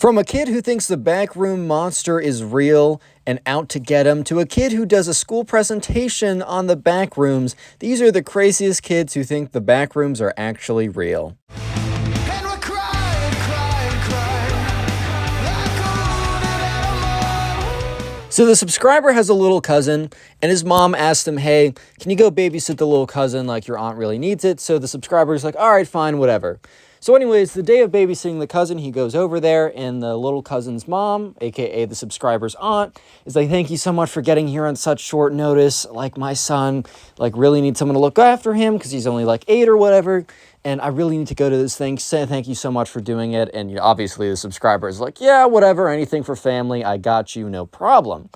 From a kid who thinks the backroom monster is real and out to get him, to a kid who does a school presentation on the backrooms, these are the craziest kids who think the backrooms are actually real. And we're crying, crying, crying, like a wounded animal. So the subscriber has a little cousin, and his mom asked him, hey, can you go babysit the little cousin, like your aunt really needs it? So the subscriber's like, all right, fine, whatever. So anyways, the day of babysitting the cousin, he goes over there, and the little cousin's mom, aka the subscriber's aunt, is like, thank you so much for getting here on such short notice. Like, my son, like, really needs someone to look after him because he's only like 8 or whatever, and I really need to go to this thing. Say thank you so much for doing it. And obviously the subscriber is like, yeah, whatever, anything for family, I got you, no problem.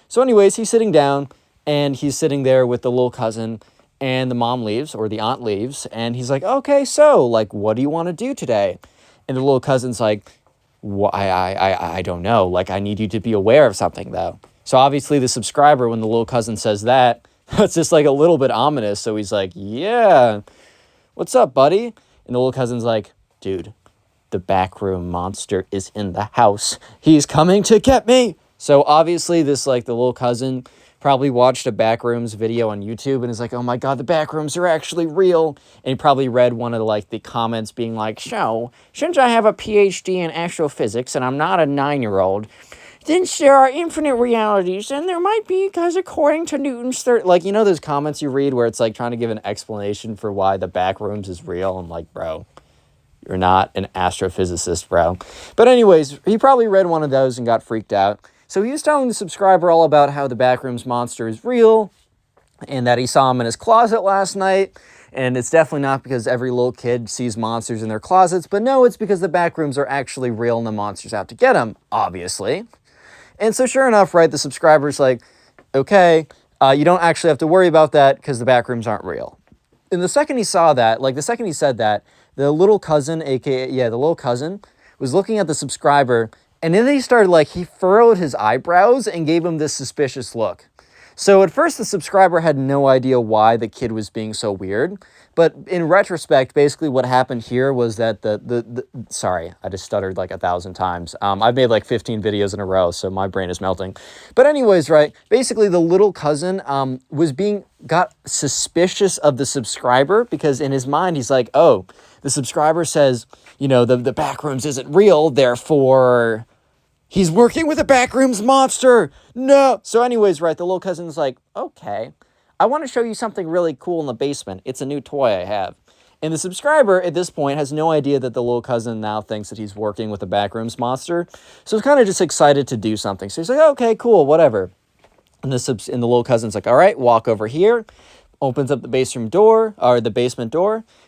So anyways, he's sitting down, and he's sitting there with the little cousin, and the mom leaves, or the aunt leaves, and he's like, okay, so, like, what do you want to do today? And the little cousin's like, I don't know. Like, I need you to be aware of something, though. So obviously the subscriber, when the little cousin says that, it's just like a little bit ominous. So he's like, yeah, what's up, buddy? And the little cousin's like, dude, the backroom monster is in the house. He's coming to get me. So obviously this, like, the little cousin probably watched a Backrooms video on YouTube and is like, oh my God, the Backrooms are actually real. And he probably read one of the comments being like, so, since I have a PhD in astrophysics and I'm not a 9-year-old, since there are infinite realities, and there might be, because according to Newton's third, like, you know those comments you read where it's like trying to give an explanation for why the Backrooms is real? I'm like, bro, you're not an astrophysicist, bro. But anyways, he probably read one of those and got freaked out. So he was telling the subscriber all about how the Backrooms monster is real and that he saw him in his closet last night. And it's definitely not because every little kid sees monsters in their closets, but no, it's because the Backrooms are actually real and the monster's out to get him, obviously. And so sure enough, right, the subscriber's like, okay, you don't actually have to worry about that because the Backrooms aren't real. And the second he saw that, like the second he said that, the little cousin, aka, yeah, the little cousin, was looking at the subscriber. And then he started, like, he furrowed his eyebrows and gave him this suspicious look. So at first, the subscriber had no idea why the kid was being so weird. But in retrospect, basically what happened here was that sorry, I just stuttered like 1,000 times. I've made like 15 videos in a row, so my brain is melting. But anyways, right, basically the little cousin got suspicious of the subscriber because in his mind, he's like, oh, the subscriber says, you know, the Backrooms isn't real, therefore he's working with a Backrooms monster. No. So anyways, right, the little cousin's like, okay, I want to show you something really cool in the basement. It's a new toy I have. And the subscriber at this point has no idea that the little cousin now thinks that he's working with a Backrooms monster. So he's kind of just excited to do something. So he's like, okay, cool, whatever. And the little cousin's like, all right, walk over here. Opens up the basement door.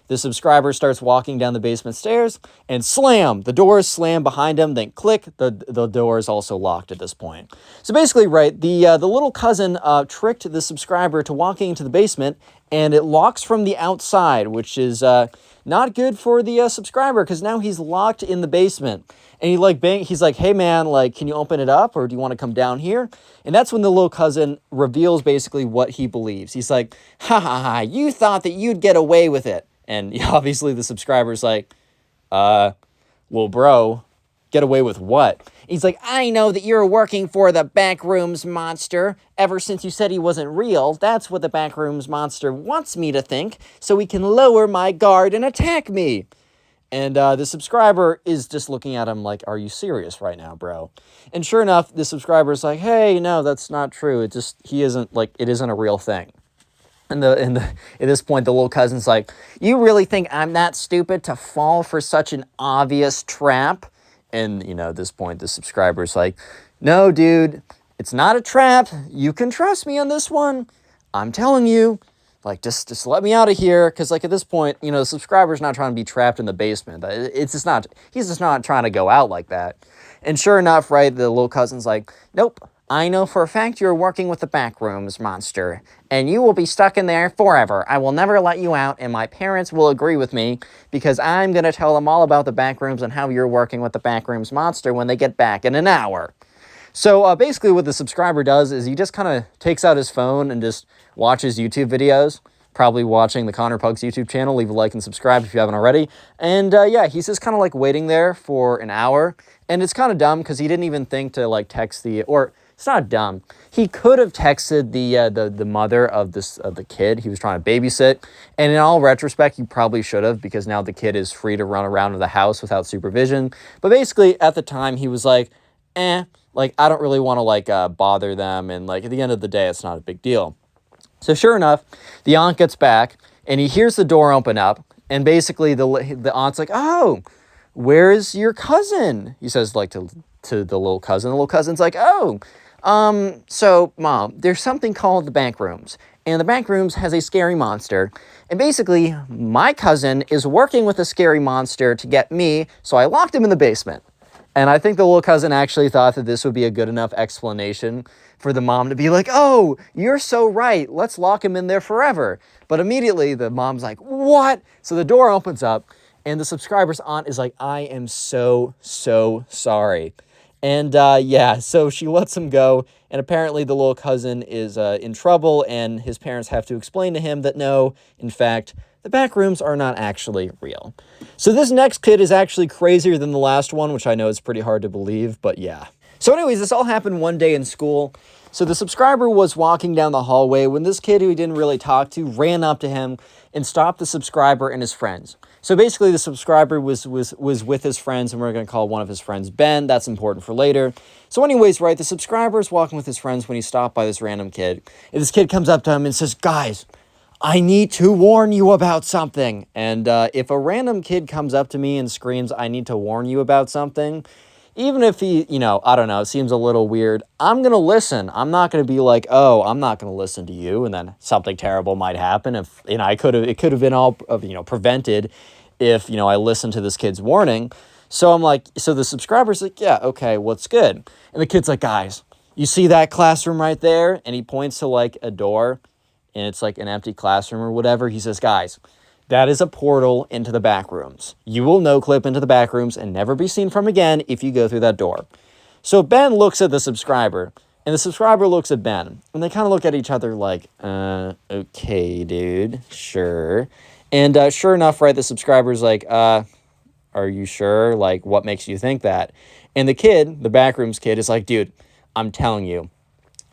The subscriber starts walking down the basement stairs, and slam! The door is slammed behind him, then click, the door is also locked at this point. So basically, right, the little cousin tricked the subscriber to walking into the basement, and it locks from the outside, which is not good for the subscriber, because now he's locked in the basement. And he's like, hey man, like, can you open it up, or do you want to come down here? And that's when the little cousin reveals basically what he believes. He's like, ha ha ha, you thought that you'd get away with it. And obviously the subscriber's like, well, bro, get away with what? He's like, I know that you're working for the Backrooms monster. Ever since you said he wasn't real, that's what the Backrooms monster wants me to think, so he can lower my guard and attack me. And the subscriber is just looking at him like, are you serious right now, bro? And sure enough, the subscriber's like, hey, no, that's not true. It isn't a real thing. And at this point, the little cousin's like, you really think I'm that stupid to fall for such an obvious trap? And, at this point, the subscriber's like, no, dude, it's not a trap. You can trust me on this one. I'm telling you. Like, just let me out of here, because, like, at this point, the subscriber's not trying to be trapped in the basement. He's just not trying to go out like that. And sure enough, right, the little cousin's like, nope, I know for a fact you're working with the Backrooms monster, and you will be stuck in there forever. I will never let you out, and my parents will agree with me, because I'm going to tell them all about the Backrooms and how you're working with the Backrooms monster when they get back in an hour. So basically what the subscriber does is he just kind of takes out his phone and just watches YouTube videos. probably watching the Connor Pugs YouTube channel. Leave a like and subscribe if you haven't already. And yeah, he's just kind of like waiting there for an hour. And it's kind of dumb because he didn't even think to like text or it's not dumb. He could have texted the mother of the kid he was trying to babysit. And in all retrospect, he probably should have, because now the kid is free to run around in the house without supervision. But basically at the time he was like, like I don't really want to like bother them. And like at the end of the day, it's not a big deal. So sure enough, the aunt gets back and he hears the door open up, and basically the aunt's like, "Oh, where's your cousin?" He says like to the little cousin. The little cousin's like, "Oh, so Mom, there's something called the back rooms, and the back rooms has a scary monster, and basically my cousin is working with a scary monster to get me, so I locked him in the basement." And I think the little cousin actually thought that this would be a good enough explanation for the mom to be like, "Oh, you're so right. Let's lock him in there forever." But immediately the mom's like, "What?" So the door opens up and the subscriber's aunt is like, "I am so sorry." And yeah, so she lets him go. And apparently the little cousin is in trouble, and his parents have to explain to him that no, in fact, the back rooms are not actually real. So this next kid is actually crazier than the last one, which I know is pretty hard to believe, but yeah. So anyways, this all happened one day in school. So the subscriber was walking down the hallway when this kid who he didn't really talk to ran up to him and stopped the subscriber and his friends. So basically the subscriber was with his friends, and we're going to call one of his friends Ben. That's important for later. So anyways, right, the subscriber is walking with his friends when he's stopped by this random kid. And this kid comes up to him and says, "Guys, I need to warn you about something." And if a random kid comes up to me and screams, "I need to warn you about something," even if he, I don't know, it seems a little weird, I'm going to listen. I'm not going to be like, "Oh, I'm not going to listen to you," and then something terrible might happen. It could have been all, prevented if, I listened to this kid's warning. So I'm like, so the subscriber's like, "Yeah, okay, what's good?" And the kid's like, "Guys, you see that classroom right there?" And he points to like a door, and it's like an empty classroom or whatever. He says, "Guys, that is a portal into the back rooms. You will no-clip into the back rooms and never be seen from again if you go through that door." So Ben looks at the subscriber, and the subscriber looks at Ben, and they kind of look at each other like, "Okay, dude, sure." And sure enough, right, the subscriber's like, "Are you sure? Like, what makes you think that?" And the kid, the backrooms kid, is like, "Dude, I'm telling you,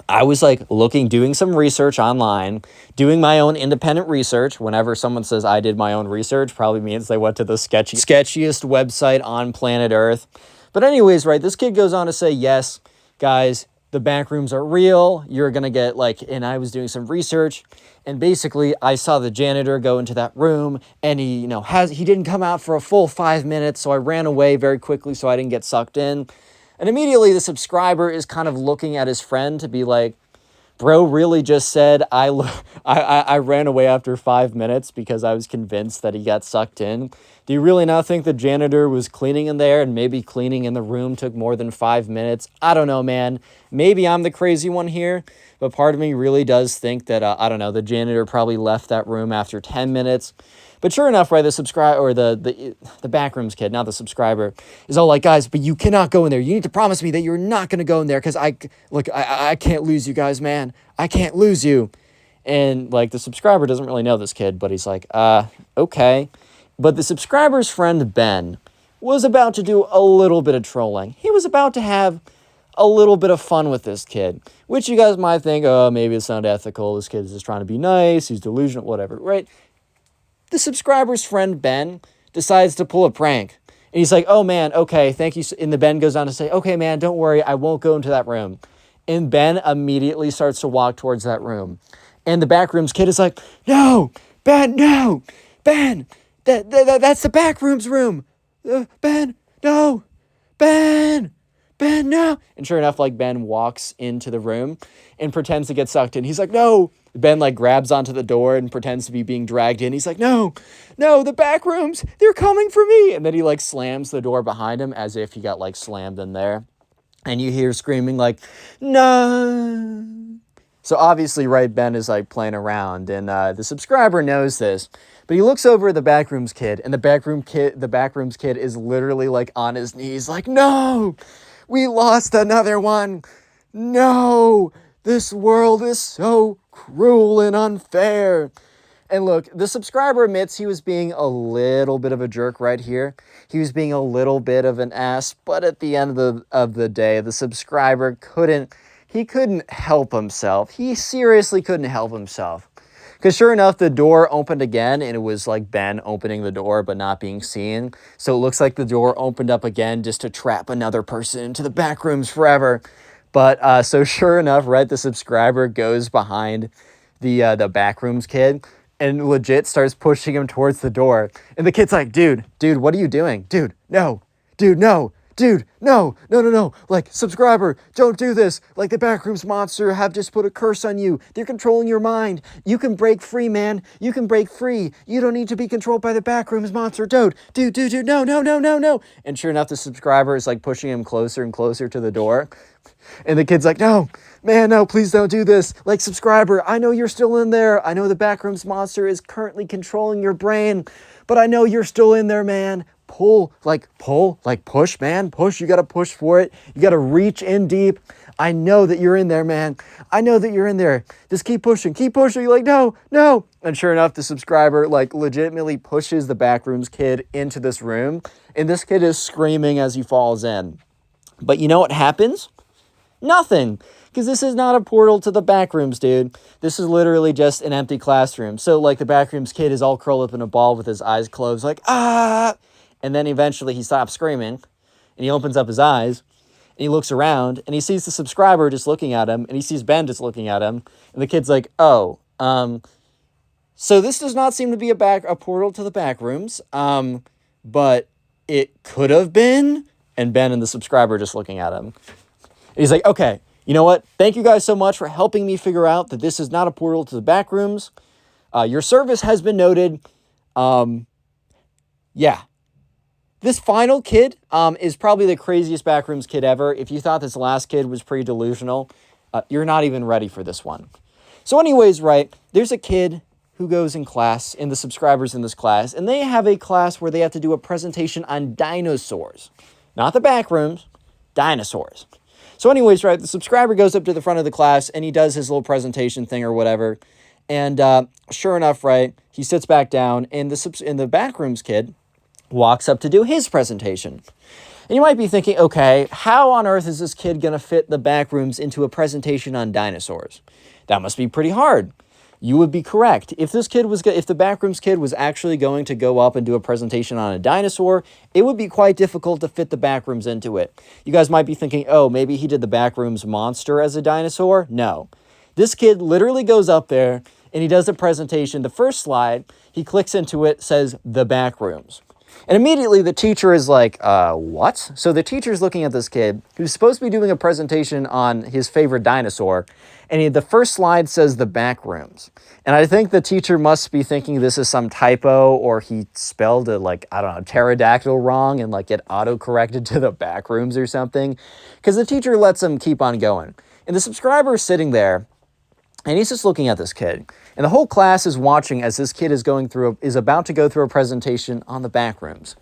I was like doing some research online, doing my own independent research." Whenever someone says I did my own research, probably means they went to the sketchiest website on planet Earth. But anyways, right, this kid goes on to say, "Yes, guys, the back rooms are real. You're going to get and I was doing some research, and basically I saw the janitor go into that room, and he didn't come out for a full 5 minutes. So I ran away very quickly so I didn't get sucked in." And immediately the subscriber is kind of looking at his friend to be like, "Bro really just said I ran away after 5 minutes because I was convinced that he got sucked in. Do you really not think the janitor was cleaning in there, and maybe cleaning in the room took more than 5 minutes? I don't know, man. Maybe I'm the crazy one here, but part of me really does think that, I don't know, the janitor probably left that room after 10 minutes. But sure enough, right, the subscriber, or the backrooms kid, not the subscriber, is all like, "Guys, but you cannot go in there. You need to promise me that you're not going to go in there, because I can't lose you guys, man. I can't lose you." And like the subscriber doesn't really know this kid, but he's like, "Okay." But the subscriber's friend Ben was about to do a little bit of trolling. He was about to have a little bit of fun with this kid, which you guys might think, "Oh, maybe it's not ethical. This kid is just trying to be nice. He's delusional, whatever," right? The subscriber's friend Ben decides to pull a prank. And he's like, "Oh man, okay, thank you." And the Ben goes on to say, "Okay, man, don't worry. I won't go into that room." And Ben immediately starts to walk towards that room. And the backrooms kid is like, "No, Ben, no, Ben, that's the backrooms room. Ben, no, Ben, no." And sure enough, Ben walks into the room and pretends to get sucked in. He's like, "No." Ben grabs onto the door and pretends to be being dragged in. He's like, no, the back rooms, they're coming for me." And then he slams the door behind him as if he got slammed in there. And you hear screaming "No." So obviously, right, Ben is playing around, and the subscriber knows this. But he looks over at the backrooms kid, and the backrooms kid is literally on his knees "No, we lost another one. No, this world is so cruel and unfair." And look, the subscriber admits he was being a little bit of a jerk right here. He was being a little bit of an ass, but at the end of the day, the subscriber couldn't help himself. He seriously couldn't help himself. Because sure enough, the door opened again, and it was like Ben opening the door but not being seen. So it looks like the door opened up again just to trap another person into the back rooms forever. But so sure enough, right, the subscriber goes behind the backrooms kid and legit starts pushing him towards the door. And the kid's like, dude, what are you doing? Dude, no. Dude, no. Dude, no. Like, subscriber, don't do this. Like, the Backrooms monster have just put a curse on you. They're controlling your mind. You can break free, man. You can break free. You don't need to be controlled by the Backrooms monster. Dude, no. And sure enough, the subscriber is like pushing him closer and closer to the door. And the kid's like, no, man, no, please don't do this. Like, subscriber, I know you're still in there. I know the Backrooms monster is currently controlling your brain, but I know you're still in there, man. Pull, push, man, push. You got to push for it. You got to reach in deep. I know that you're in there, man. I know that you're in there. Just keep pushing. You're like, no. And sure enough, the subscriber like legitimately pushes the Backrooms kid into this room. And this kid is screaming as he falls in. But you know what happens? Nothing. Because this is not a portal to the Backrooms, dude. This is literally just an empty classroom. So like the Backrooms kid is all curled up in a ball with his eyes closed, like, ah. And then eventually he stops screaming and he opens up his eyes and he looks around and he sees the subscriber just looking at him and he sees Ben just looking at him. And the kid's like, oh, so this does not seem to be a portal to the Backrooms, but it could have been. And Ben and the subscriber just looking at him. And he's like, okay, you know what? Thank you guys so much for helping me figure out that this is not a portal to the Backrooms. Your service has been noted. Yeah. This final kid is probably the craziest Backrooms kid ever. If you thought this last kid was pretty delusional, you're not even ready for this one. So anyways, right, there's a kid who goes in class, and the subscribers in this class, and they have a class where they have to do a presentation on dinosaurs. Not the Backrooms, dinosaurs. So anyways, right, the subscriber goes up to the front of the class, and he does his little presentation thing or whatever. And sure enough, right, he sits back down, and the Backrooms kid walks up to do his presentation. And you might be thinking, okay, how on earth is this kid going to fit the Backrooms into a presentation on dinosaurs? That must be pretty hard. You would be correct. If the Backrooms kid was actually going to go up and do a presentation on a dinosaur, it would be quite difficult to fit the Backrooms into it. You guys might be thinking, oh, maybe he did the Backrooms monster as a dinosaur? No. This kid literally goes up there and he does a presentation. The first slide, he clicks into it, says the Backrooms. And immediately the teacher is like, what? So the teacher's looking at this kid who's supposed to be doing a presentation on his favorite dinosaur. And the first slide says the Backrooms. And I think the teacher must be thinking this is some typo, or he spelled it like, I don't know, pterodactyl wrong and like it auto-corrected to the Backrooms or something. Because the teacher lets him keep on going. And the subscriber is sitting there and he's just looking at this kid. And the whole class is watching as this kid is about to go through a presentation on the Backrooms.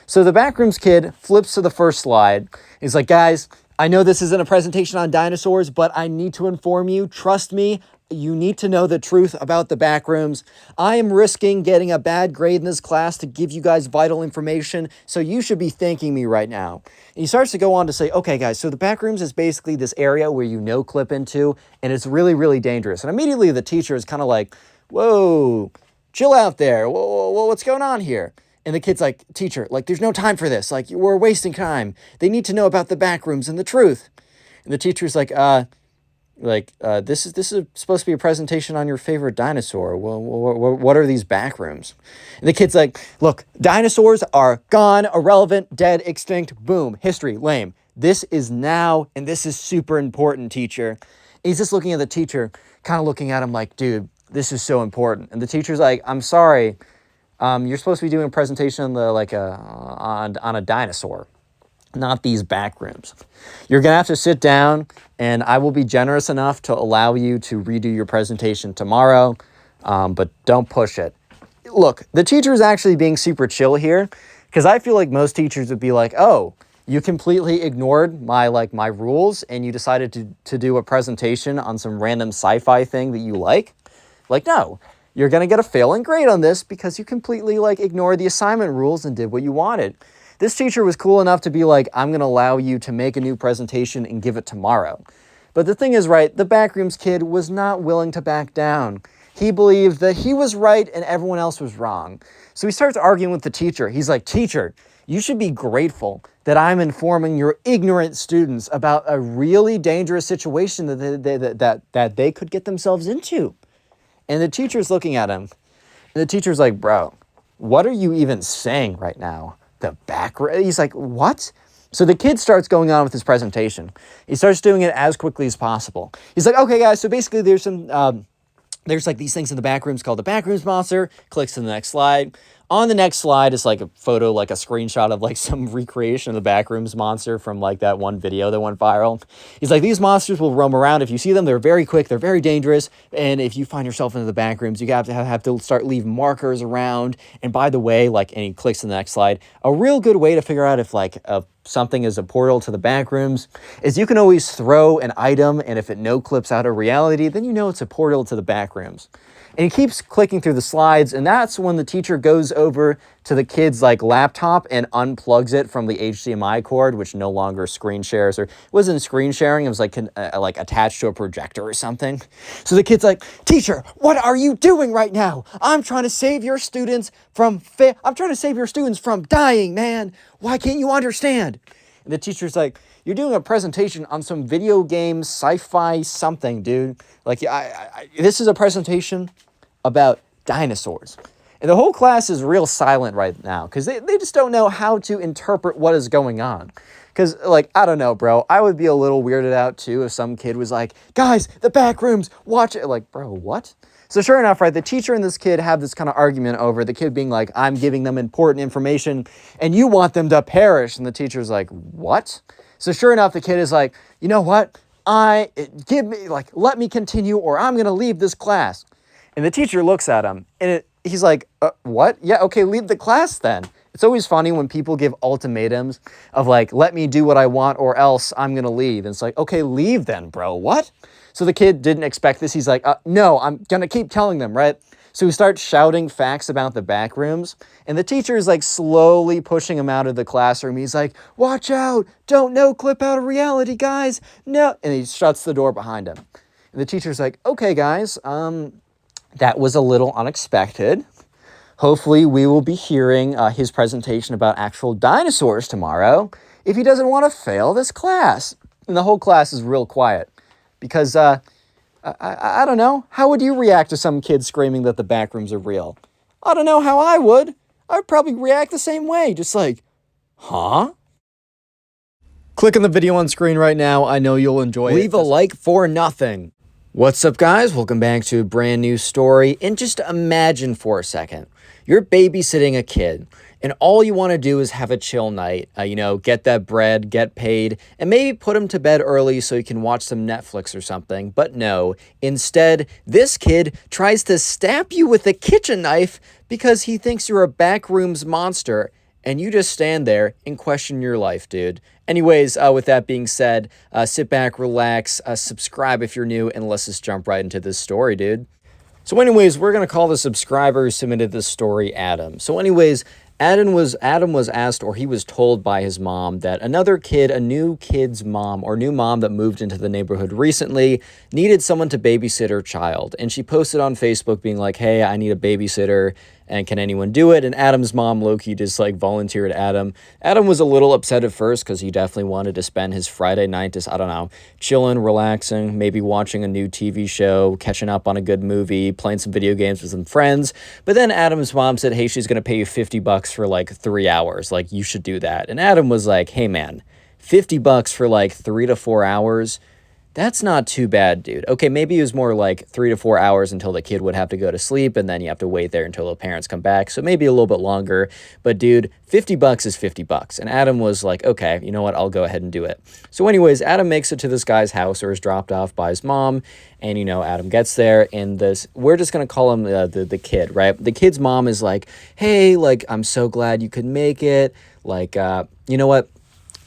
So the Backrooms kid flips to the first slide. He's like, guys, I know this isn't a presentation on dinosaurs, but I need to inform you. Trust me, you need to know the truth about the Backrooms. I am risking getting a bad grade in this class to give you guys vital information, so you should be thanking me right now. And he starts to go on to say, okay, guys, so the Backrooms is basically this area where you no-clip into, and it's really, really dangerous. And immediately the teacher is kind of like, whoa, chill out there. Whoa, what's going on here? And the kid's like, teacher, like, there's no time for this. Like, we're wasting time. They need to know about the Backrooms and the truth. And the teacher's like, this is supposed to be a presentation on your favorite dinosaur. Well, what are these Backrooms? And the kid's like, look, dinosaurs are gone, irrelevant, dead, extinct, boom, history, lame. This is now, and this is super important, teacher. And he's just looking at the teacher, kind of looking at him like, dude, this is so important. And the teacher's like, I'm sorry, you're supposed to be doing a presentation on a dinosaur, not these Backrooms. You're going to have to sit down, and I will be generous enough to allow you to redo your presentation tomorrow, but don't push it. Look, the teacher is actually being super chill here, because I feel like most teachers would be like, oh, you completely ignored my rules, and you decided to do a presentation on some random sci-fi thing that you like? Like, no. you're going to get a failing grade on this because you completely like ignored the assignment rules and did what you wanted. This teacher was cool enough to be like, I'm going to allow you to make a new presentation and give it tomorrow. But the thing is, right, the Backrooms kid was not willing to back down. He believed that he was right and everyone else was wrong. So he starts arguing with the teacher. He's like, teacher, you should be grateful that I'm informing your ignorant students about a really dangerous situation that they could get themselves into. And the teacher's looking at him. And the teacher's like, bro, what are you even saying right now? He's like, what? So the kid starts going on with his presentation. He starts doing it as quickly as possible. He's like, okay, guys, so basically there's like these things in the back rooms called the Backrooms monster. Clicks to the next slide. On the next slide is like a photo, like a screenshot of like some recreation of the Backrooms monster from like that one video that went viral. He's like, these monsters will roam around. If you see them, they're very quick, they're very dangerous. And if you find yourself into the Backrooms, you have to start leave markers around. And by the way, like, and he clicks to the next slide, a real good way to figure out if like something is a portal to the Backrooms is you can always throw an item, and if it no clips out of reality, then you know it's a portal to the Backrooms. And he keeps clicking through the slides, and that's when the teacher goes over to the kid's like laptop and unplugs it from the HDMI cord, which no longer screen shares, or it wasn't screen sharing, it was like attached to a projector or something. So the kid's like, teacher, what are you doing right now? I'm trying to save your students from dying, man. Why can't you understand? And the teacher's like, you're doing a presentation on some video game sci-fi something, dude. Like, this is a presentation about dinosaurs. And the whole class is real silent right now because they just don't know how to interpret what is going on. Because, like, I don't know, bro. I would be a little weirded out, too, if some kid was like, guys, the Backrooms, watch it. Like, bro, what? So sure enough, right, the teacher and this kid have this kind of argument over the kid being like, I'm giving them important information and you want them to perish. And the teacher's like, what? So sure enough, the kid is like, you know what? Let me continue or I'm going to leave this class. And the teacher looks at him and he's like, what? Yeah, okay, leave the class then. It's always funny when people give ultimatums of like, let me do what I want or else I'm going to leave. And it's like, okay, leave then, bro. What? So the kid didn't expect this. He's like, no, I'm going to keep telling them, right? So he starts shouting facts about the Backrooms, and the teacher is like slowly pushing him out of the classroom. He's like, watch out, don't no clip out of reality, guys, no. And he shuts the door behind him. And the teacher's like, okay, guys, that was a little unexpected. Hopefully we will be hearing his presentation about actual dinosaurs tomorrow if he doesn't want to fail this class. And the whole class is real quiet because, I don't know. How would you react to some kid screaming that the Backrooms are real? I don't know how I would. I'd probably react the same way. Just like, huh? Click on the video on screen right now. I know you'll enjoy it. Leave a like for nothing. What's up, guys? Welcome back to a brand new story. And just imagine for a second, you're babysitting a kid. And all you want to do is have a chill night, get that bread, get paid, and maybe put him to bed early so you can watch some Netflix or something. But no, instead, this kid tries to stab you with a kitchen knife because he thinks you're a Backrooms monster, and you just stand there and question your life, dude. Anyways, with that being said, sit back, relax, subscribe if you're new, and let's just jump right into this story, dude. So anyways, we're going to call the subscriber who submitted this story Adam. So anyways, Adam was asked, or he was told by his mom, that another kid, a new kid's mom, or new mom that moved into the neighborhood recently, needed someone to babysit her child. And she posted on Facebook being like, hey, I need a babysitter, and can anyone do it? And Adam's mom, Loki, just like volunteered Adam. Adam was a little upset at first because he definitely wanted to spend his Friday night just, I don't know, chilling, relaxing, maybe watching a new TV show, catching up on a good movie, playing some video games with some friends. But then Adam's mom said, hey, she's going to pay you $50 for like 3 hours. Like, you should do that. And Adam was like, hey, man, $50 for like 3 to 4 hours? That's not too bad, dude. Okay, maybe it was more like 3 to 4 hours until the kid would have to go to sleep, and then you have to wait there until the parents come back. So maybe a little bit longer. But dude, $50 is $50. And Adam was like, okay, you know what? I'll go ahead and do it. So anyways, Adam makes it to this guy's house, or is dropped off by his mom. And, Adam gets there, and we're just going to call him the kid, right? The kid's mom is like, hey, like, I'm so glad you could make it. Like, you know what?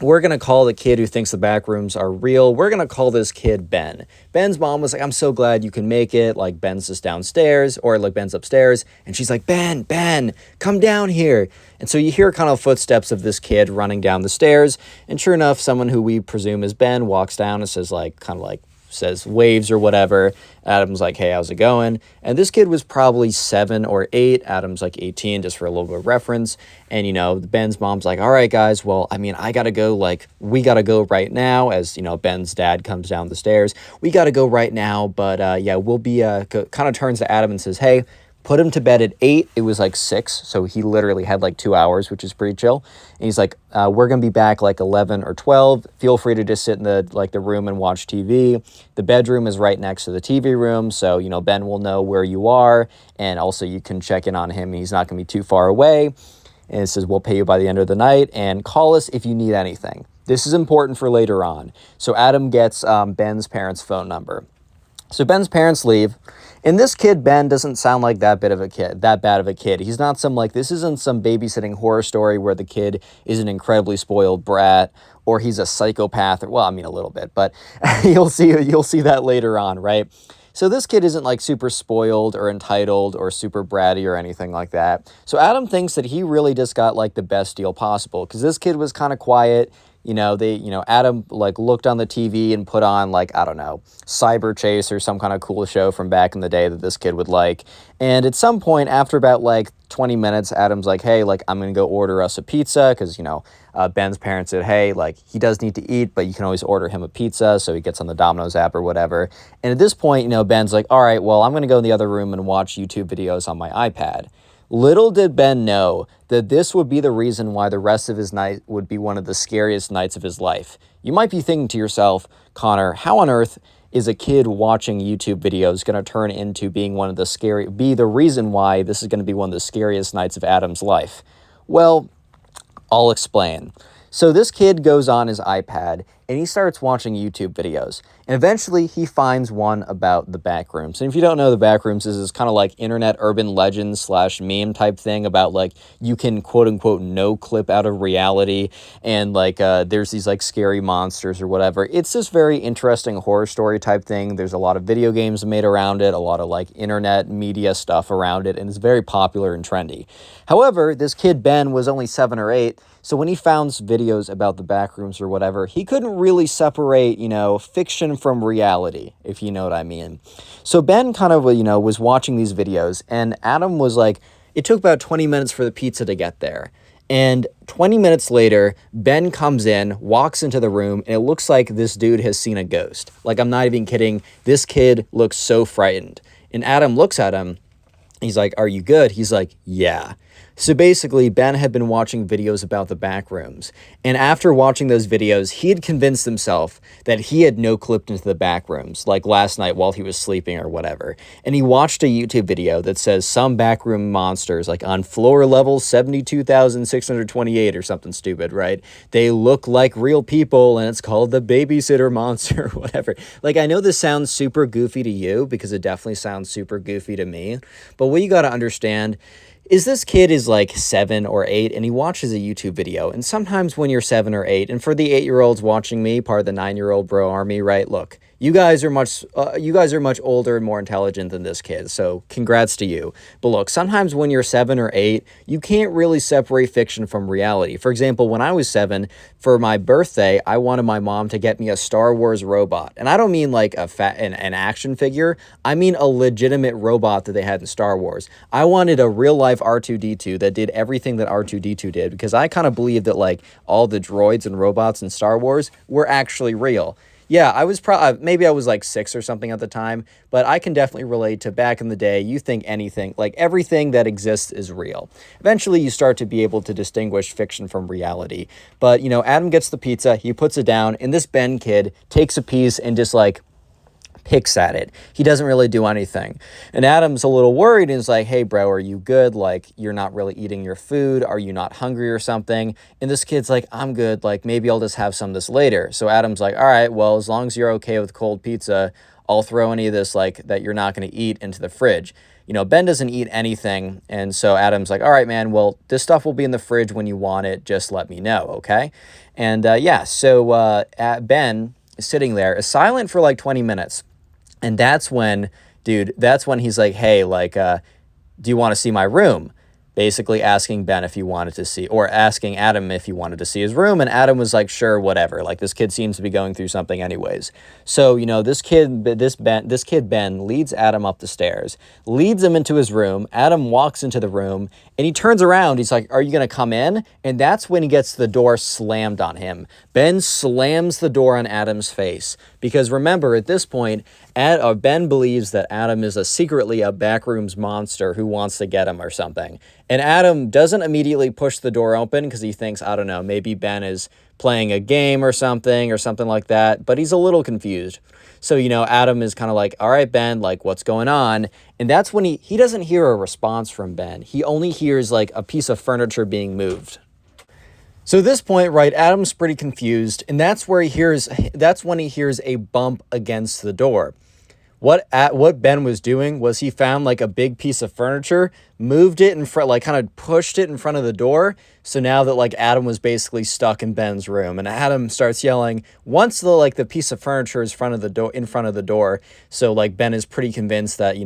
we're going to call the kid who thinks the back rooms are real. We're going to call this kid Ben. Ben's mom was like, I'm so glad you can make it. Like, Ben's just downstairs, or like Ben's upstairs. And she's like, Ben, come down here. And so you hear kind of footsteps of this kid running down the stairs. And sure enough, someone who we presume is Ben walks down and says like, kind of like, says waves or whatever. Adam's like, hey, how's it going? And this kid was probably 7 or 8. Adam's like 18, just for a little bit of reference. And, you know, Ben's mom's like, all right, guys, well, I mean, I got to go, like, we got to go right now, as, you know, Ben's dad comes down the stairs. We got to go right now, but, yeah, we'll be, kind of turns to Adam and says, hey, put him to bed at 8. It was like 6, so he literally had like 2 hours, which is pretty chill. And he's like, we're gonna be back like 11 or 12. Feel free to just sit in the room and watch TV. The bedroom is right next to the TV room, so you know Ben will know where you are, and also you can check in on him. He's not gonna be too far away. And it says we'll pay you by the end of the night, and call us if you need anything. This is important for later on. So Adam gets Ben's parents' phone number. So Ben's parents leave, and this kid, Ben, doesn't sound like that bad of a kid. He's not some, like, this isn't some babysitting horror story where the kid is an incredibly spoiled brat, or he's a psychopath, or, well, I mean, a little bit, but you'll see that later on, right? So this kid isn't like super spoiled or entitled or super bratty or anything like that. So Adam thinks that he really just got like the best deal possible, because this kid was kind of quiet. Adam like looked on the TV and put on like, I don't know, Cyber Chase or some kind of cool show from back in the day that this kid would like. And at some point after about like 20 minutes, Adam's like, hey, like I'm going to go order us a pizza, because, Ben's parents said, hey, like he does need to eat, but you can always order him a pizza. So he gets on the Domino's app or whatever. And at this point, Ben's like, all right, well, I'm going to go in the other room and watch YouTube videos on my iPad. Little did Ben know that this would be the reason why the rest of his night would be one of the scariest nights of his life. You might be thinking to yourself, Connor, how on earth is a kid watching YouTube videos going to turn into being be the reason why this is going to be one of the scariest nights of Adam's life? Well, I'll explain. So this kid goes on his iPad and he starts watching YouTube videos. And eventually he finds one about the Backrooms. And if you don't know the Backrooms, this is kind of like internet urban legend / meme type thing about like you can quote unquote no clip out of reality, and like there's these like scary monsters or whatever. It's this very interesting horror story type thing. There's a lot of video games made around it, a lot of like internet media stuff around it, and it's very popular and trendy. However, this kid Ben was only 7 or 8. So when he found videos about the Backrooms or whatever, he couldn't really separate, fiction from reality, if you know what I mean. So Ben kind of, was watching these videos, and Adam was like, it took about 20 minutes for the pizza to get there. And 20 minutes later, Ben comes in, walks into the room, and it looks like this dude has seen a ghost. Like, I'm not even kidding. This kid looks so frightened. And Adam looks at him. He's like, are you good? He's like, yeah. So basically, Ben had been watching videos about the Backrooms, and after watching those videos, he had convinced himself that he had no-clipped into the Backrooms, like last night while he was sleeping or whatever. And he watched a YouTube video that says some backroom monsters, like on floor level 72,628 or something stupid, right? They look like real people, and it's called the babysitter monster or whatever. Like, I know this sounds super goofy to you, because it definitely sounds super goofy to me, but what you gotta understand is this kid is like 7 or 8, and he watches a YouTube video. And sometimes when you're 7 or 8, and for the 8-year-olds watching me, part of the 9-year-old bro army, right? Look, you guys are much older and more intelligent than this kid, so congrats to you. But look, sometimes when you're 7 or 8, you can't really separate fiction from reality. For example, when I was 7, for my birthday, I wanted my mom to get me a Star Wars robot. And I don't mean like an action figure. I mean a legitimate robot that they had in Star Wars. I wanted a real-life R2-D2 that did everything that R2-D2 did, because I kind of believe that like all the droids and robots in Star Wars were actually real. Yeah, I was maybe I was like 6 or something at the time, but I can definitely relate to back in the day. You think anything, like everything that exists is real. Eventually, you start to be able to distinguish fiction from reality. But, Adam gets the pizza, he puts it down, and this Ben kid takes a piece and just like picks at it. He doesn't really do anything. And Adam's a little worried and is like, hey, bro, are you good? Like, you're not really eating your food. Are you not hungry or something? And this kid's like, I'm good. Like, maybe I'll just have some of this later. So Adam's like, all right, well, as long as you're okay with cold pizza, I'll throw any of this, like, that you're not going to eat into the fridge. Ben doesn't eat anything. And so Adam's like, all right, man, well, this stuff will be in the fridge when you want it. Just let me know, okay? And so Ben is sitting there, is silent for like 20 minutes. And that's when he's like, hey, like, do you want to see my room? Basically asking Ben if he wanted to see, or asking Adam if he wanted to see his room. And Adam was like, sure, whatever. Like, this kid seems to be going through something anyways. So, this kid, Ben, leads Adam up the stairs, leads him into his room. Adam walks into the room and he turns around. He's like, are you going to come in? And that's when he gets the door slammed on him. Ben slams the door on Adam's face because remember, at this point, Ben believes that Adam is secretly a backrooms monster who wants to get him or something. And Adam doesn't immediately push the door open because he thinks, I don't know, maybe Ben is playing a game or something like that. But he's a little confused. So, Adam is kind of like, all right, Ben, like, what's going on? And that's when he doesn't hear a response from Ben. He only hears like a piece of furniture being moved. So at this point, right, Adam's pretty confused. And that's when he hears a bump against the door. What Ben was doing was he found like a big piece of furniture, moved it in front, like kind of pushed it in front of the door. So now that like Adam was basically stuck in Ben's room, and Adam starts yelling once the piece of furniture is in front of the door. So like Ben is pretty convinced that,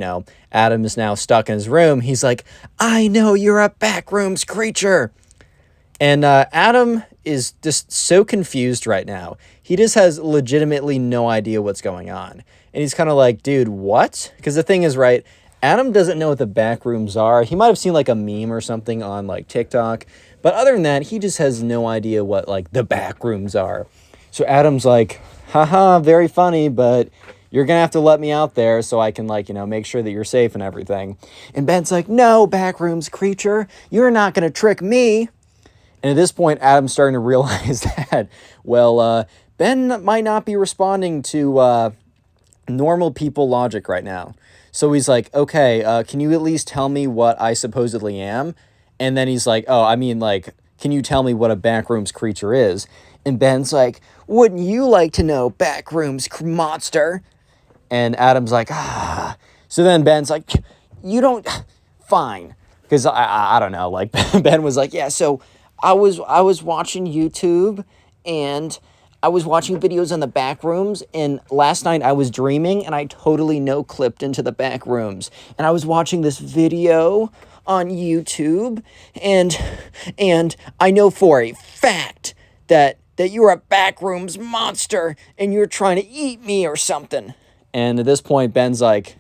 Adam is now stuck in his room. He's like, I know you're a backrooms creature. And Adam is just so confused right now. He just has legitimately no idea what's going on. And he's kind of like, dude, what? Because the thing is, right, Adam doesn't know what the backrooms are. He might have seen like a meme or something on like TikTok. But other than that, he just has no idea what like the backrooms are. So Adam's like, haha, very funny, but you're going to have to let me out there so I can make sure that you're safe and everything. And Ben's like, no, backrooms creature, you're not going to trick me. And at this point, Adam's starting to realize that, Ben might not be responding to normal people logic right now. So he's like, okay, can you at least tell me what I supposedly am? And then he's like, oh, I mean, like, can you tell me what a backrooms creature is? And Ben's like, wouldn't you like to know, backrooms monster? And Adam's like, ah. So then Ben's like, you don't, fine. Because I don't know, like Ben was like, yeah, so I was watching YouTube and I was watching videos on the back rooms, and last night I was dreaming and I totally no-clipped into the back rooms. And I was watching this video on YouTube and I know for a fact that you're a backrooms monster and you're trying to eat me or something. And at this point, Ben's like,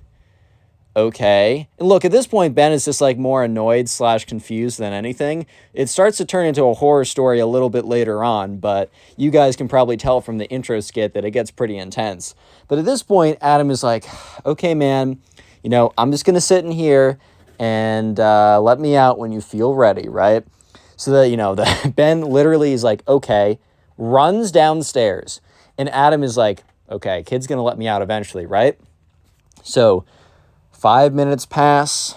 okay. And look, at this point, Ben is just like more annoyed / confused than anything. It starts to turn into a horror story a little bit later on, but you guys can probably tell from the intro skit that it gets pretty intense. But at this point, Adam is like, okay, man, I'm just going to sit in here and let me out when you feel ready, right? So that, Ben literally is like, okay, runs downstairs. And Adam is like, okay, kid's going to let me out eventually, right? So 5 minutes pass,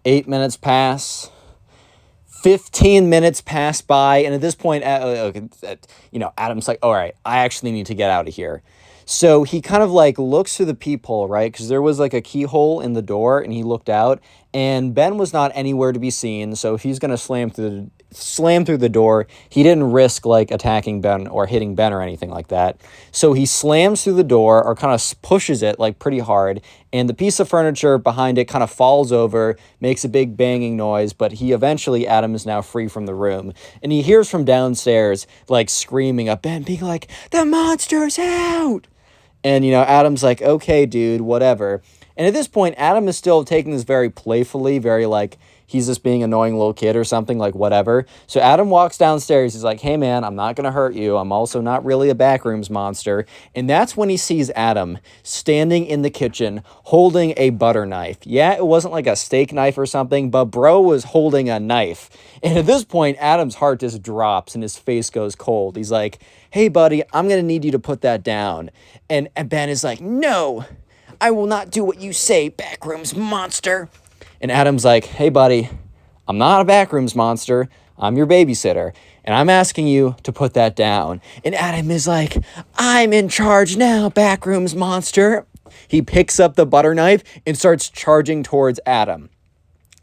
8 minutes pass, 15 minutes pass by, and at this point, Adam's like, all right, I actually need to get out of here. So he kind of like looks through the peephole, right? Because there was like a keyhole in the door, and he looked out, and Ben was not anywhere to be seen. So if he's gonna slam through the door, he didn't risk like attacking Ben or hitting Ben or anything like that. So he slams through the door, or kind of pushes it like pretty hard, and the piece of furniture behind it kind of falls over, makes a big banging noise, but Adam is now free from the room. And he hears from downstairs like screaming at Ben, being like, the monster's out! And, Adam's like, okay, dude, whatever. And at this point, Adam is still taking this very playfully, very like, he's just being an annoying little kid or something, like whatever. So Adam walks downstairs. He's like, hey, man, I'm not going to hurt you. I'm also not really a backrooms monster. And that's when he sees Adam standing in the kitchen holding a butter knife. Yeah, it wasn't like a steak knife or something, but bro was holding a knife. And at this point, Adam's heart just drops and his face goes cold. He's like, hey, buddy, I'm going to need you to put that down. And Ben is like, no, I will not do what you say, backrooms monster. And Adam's like, hey, buddy, I'm not a backrooms monster. I'm your babysitter. And I'm asking you to put that down. And Adam is like, I'm in charge now, backrooms monster. he picks up the butter knife and starts charging towards Adam.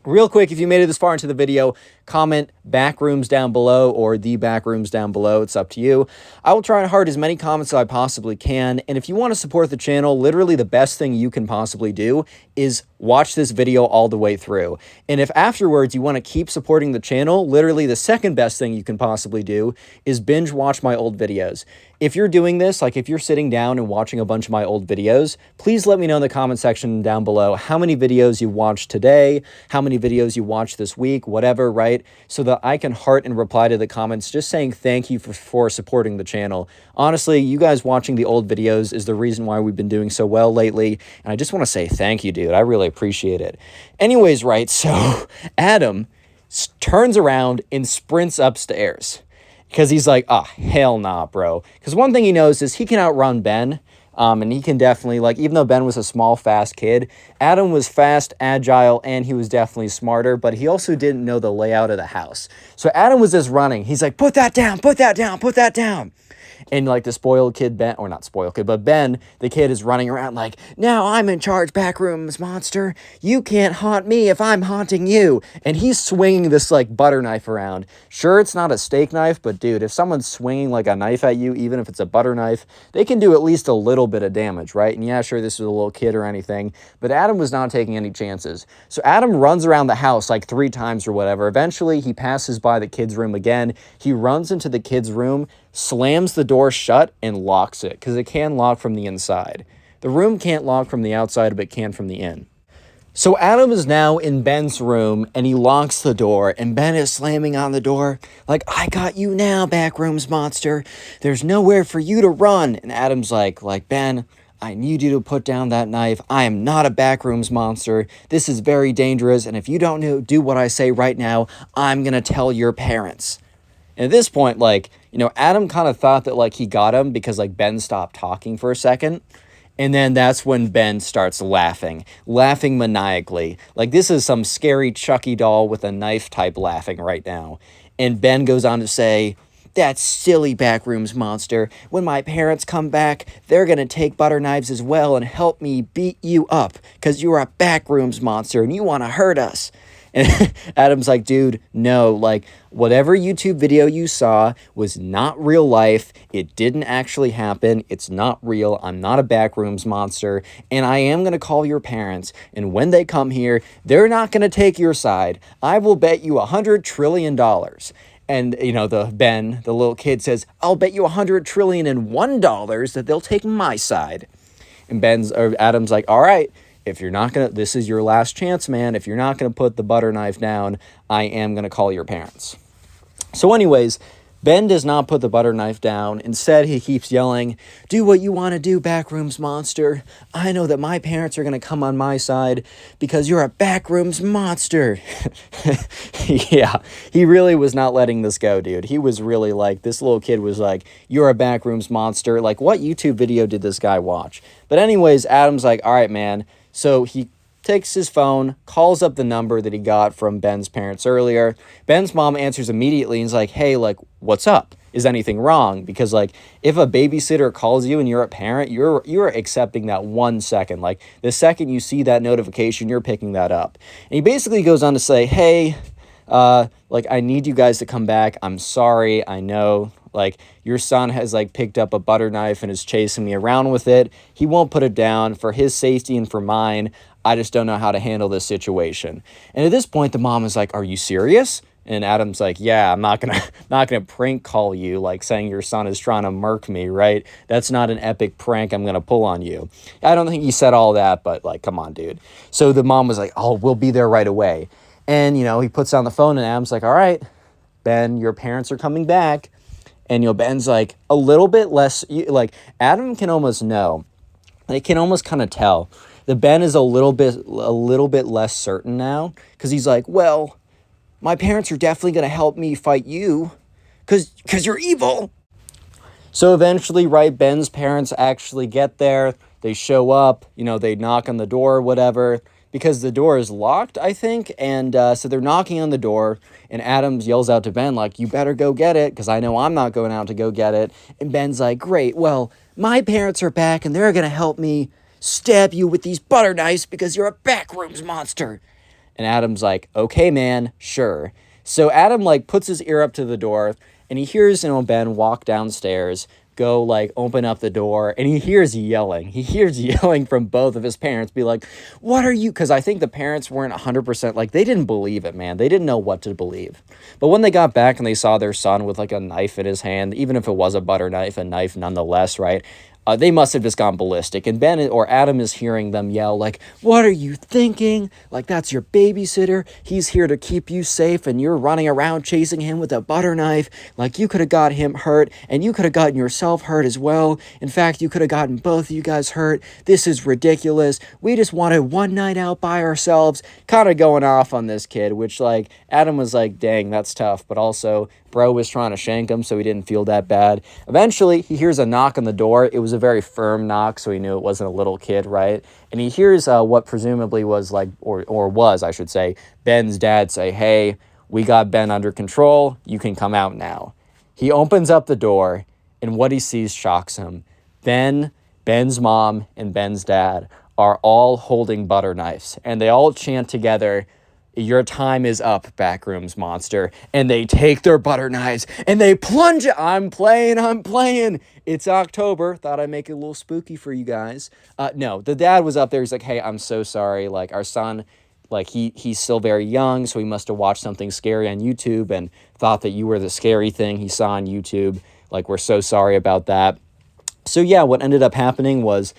Real quick, if you made it this far into the video, comment backrooms down below or the backrooms down below. It's up to you. I will try and hard as many comments as I possibly can. And if you want to support the channel, literally the best thing you can possibly do is watch this video all the way through. And if afterwards you want to keep supporting the channel, literally the second best thing you can possibly do is binge watch my old videos. If you're doing this, like if you're sitting down and watching a bunch of my old videos, please let me know in the comment section down below how many videos you watched today, how many videos you watched this week, whatever, right? So that I can heart and reply to the comments just saying thank you for supporting the channel. Honestly, you guys watching the old videos is the reason why we've been doing so well lately. And I just want to say thank you, dude. I really appreciate it. Anyways, right, so Adam turns around and sprints upstairs. Because he's like, oh, hell nah, bro. Because one thing he knows is he can outrun Ben. And he can definitely, like, even though Ben was a small, fast kid, Adam was fast, agile, and he was definitely smarter. But he also didn't know the layout of the house. So Adam was just running. He's like, put that down, put that down, put that down. And like the spoiled kid, Ben, or not spoiled kid, but Ben, the kid, is running around like, now I'm in charge, backrooms monster. You can't haunt me if I'm haunting you. And he's swinging this like butter knife around. Sure, it's not a steak knife, but dude, if someone's swinging like a knife at you, even if it's a butter knife, they can do at least a little bit of damage, right? And yeah, sure, this was a little kid or anything, but Adam was not taking any chances. So Adam runs around the house like 3 times or whatever. Eventually, he passes by the kid's room again. He runs into the kid's room, slams the door shut, and locks it, because it can lock from the inside. The room can't lock from the outside, but can from the in. So Adam is now in Ben's room, and he locks the door, and Ben is slamming on the door, like, I got you now, backrooms monster. There's nowhere for you to run. And Adam's like, Ben, I need you to put down that knife. I am not a backrooms monster. This is very dangerous, and if you don't do what I say right now, I'm gonna tell your parents. And at this point, like, you know, Adam kind of thought that, like, he got him because, like, Ben stopped talking for a second. And then that's when Ben starts laughing maniacally. Like, this is some scary Chucky doll with a knife type laughing right now. And Ben goes on to say, that silly backrooms monster. When my parents come back, they're going to take butter knives as well and help me beat you up because you're a backrooms monster and you want to hurt us. And Adam's like, dude, no, like, whatever YouTube video you saw was not real life. It didn't actually happen. It's not real. I'm not a backrooms monster. And I am going to call your parents. And when they come here, they're not going to take your side. I will bet you $100 trillion. And, you know, Ben, the little kid, says, I'll bet you $100 trillion and $1 that they'll take my side. And Adam's like, all right. If you're not going to, this is your last chance, man. If you're not going to put the butter knife down, I am going to call your parents. So anyways, Ben does not put the butter knife down. Instead, he keeps yelling, do what you want to do, backrooms monster. I know that my parents are going to come on my side because you're a backrooms monster. Yeah, he really was not letting this go, dude. He was really like, this little kid was like, you're a backrooms monster. Like, what YouTube video did this guy watch? But anyways, Adam's like, all right, man. So he takes his phone, calls up the number that he got from Ben's parents earlier. Ben's mom answers immediately and is like, hey, like, what's up? Is anything wrong? Because, like, if a babysitter calls you and you're a parent, you're accepting that 1 second. Like, the second you see that notification, you're picking that up. And he basically goes on to say, hey, like, I need you guys to come back. I'm sorry. I know, like, your son has, like, picked up a butter knife and is chasing me around with it. He won't put it down. For his safety and for mine, I just don't know how to handle this situation. And at this point, the mom is like, are you serious? And Adam's like, yeah, I'm not gonna prank call you, like, saying your son is trying to murk me, right? That's not an epic prank I'm gonna pull on you. I don't think he said all that, but, like, come on, dude. So the mom was like, oh, we'll be there right away. And, you know, he puts down the phone and Adam's like, all right, Ben, your parents are coming back. And, you know, Ben's like a little bit less, like, Adam can almost know. They can almost kind of tell that Ben is a little bit less certain now. Because he's like, well, my parents are definitely going to help me fight you. Because you're evil. So eventually, right, Ben's parents actually get there. They show up, you know, they knock on the door or whatever. Because the door is locked, I think, and so they're knocking on the door, and Adams yells out to Ben, like, you better go get it, because I know I'm not going out to go get it, and Ben's like, great, well, my parents are back, and they're going to help me stab you with these butter knives because you're a backrooms monster. And Adam's like, okay, man, sure. So Adam, like, puts his ear up to the door, and he hears, Ben walk downstairs, go, like, open up the door, and he hears yelling. He hears yelling from both of his parents, be like, what are you? Because I think the parents weren't 100%, like, they didn't believe it, man. They didn't know what to believe. But when they got back and they saw their son with, like, a knife in his hand, even if it was a butter knife, a knife nonetheless, right? They must have just gone ballistic. And Ben or Adam is hearing them yell, like, what are you thinking? Like, that's your babysitter. He's here to keep you safe, and you're running around chasing him with a butter knife. Like, you could have got him hurt, and you could have gotten yourself hurt as well. In fact, you could have gotten both of you guys hurt. This is ridiculous. We just wanted one night out by ourselves. Kind of going off on this kid, which, like, Adam was like, dang, that's tough. But also, bro was trying to shank him, so he didn't feel that bad. Eventually, he hears a knock on the door. It was a very firm knock, so he knew it wasn't a little kid, right? And he hears what presumably was like, or was, I should say, Ben's dad say, hey, we got Ben under control. You can come out now. He opens up the door, and what he sees shocks him. Ben's mom, and Ben's dad are all holding butter knives, and they all chant together, your time is up, Backrooms monster. And they take their butter knives and they plunge it. I'm playing. It's October. Thought I'd make it a little spooky for you guys. No, the dad was up there. He's like, hey, I'm so sorry. Like, our son, like, he's still very young, so he must have watched something scary on YouTube and thought that you were the scary thing he saw on YouTube. Like, we're so sorry about that. So yeah, what ended up happening was,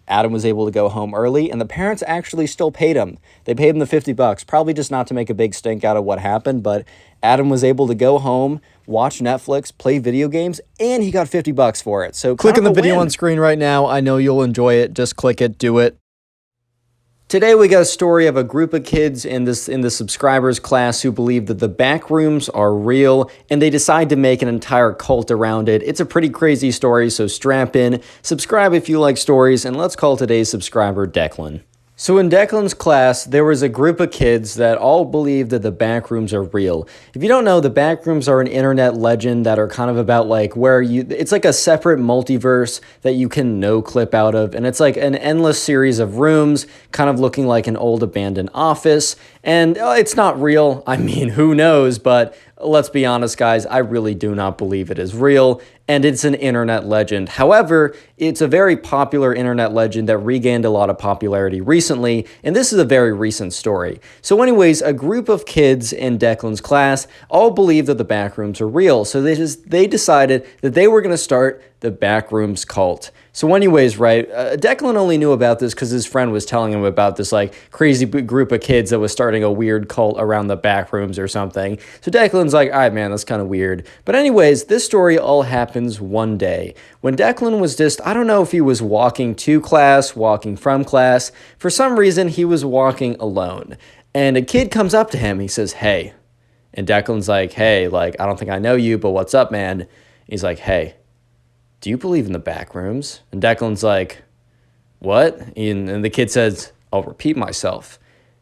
Adam was able to go home early, and the parents actually still paid him. They paid him the $50, probably just not to make a big stink out of what happened, but Adam was able to go home, watch Netflix, play video games, and he got $50 for it. So click on the video on screen right now. I know you'll enjoy it. Just click it, do it. Today we got a story of a group of kids in the subscribers class who believe that the backrooms are real, and they decide to make an entire cult around it. It's a pretty crazy story, so strap in, subscribe if you like stories, and let's call today's subscriber Declan. So in Declan's class, there was a group of kids that all believe that the backrooms are real. If you don't know, the backrooms are an internet legend that are kind of about like it's like a separate multiverse that you can no clip out of. And it's like an endless series of rooms, kind of looking like an old abandoned office. And it's not real. I mean, who knows? But let's be honest, guys, I really do not believe it is real, and it's an internet legend. However, it's a very popular internet legend that regained a lot of popularity recently, and this is a very recent story. So anyways, a group of kids in Declan's class all believe that the backrooms are real, so they decided that they were going to start the Backrooms cult. So anyways, right, Declan only knew about this because his friend was telling him about this like crazy group of kids that was starting a weird cult around the backrooms or something. So Declan's like, all right, man, that's kind of weird. But anyways, this story all happens one day when Declan was just, I don't know if he was walking to class, walking from class. For some reason, he was walking alone. And a kid comes up to him. He says, hey. And Declan's like, hey, like, I don't think I know you, but what's up, man? He's like, hey, do you believe in the backrooms? And Declan's like, what? And the kid says, I'll repeat myself.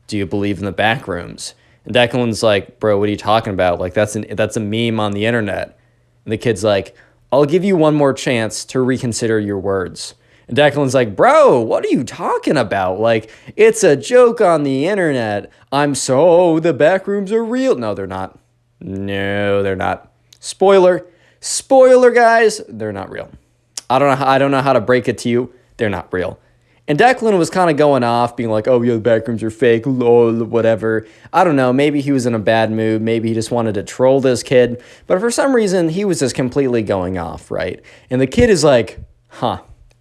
Do you believe in the backrooms? And Declan's like, bro, what are you talking about? Like, that's a meme on the internet. And the kid's like, I'll give you one more chance to reconsider your words. And Declan's like, bro, what are you talking about? Like, it's a joke on the internet. The backrooms are real. No, they're not. No, they're not. Spoiler, guys, they're not real. I don't know how to break it to you. They're not real. And Declan was kind of going off, being like, oh, yeah, the backrooms are fake, lol, whatever. I don't know, maybe he was in a bad mood, maybe he just wanted to troll this kid, but for some reason, he was just completely going off, right? And the kid is like,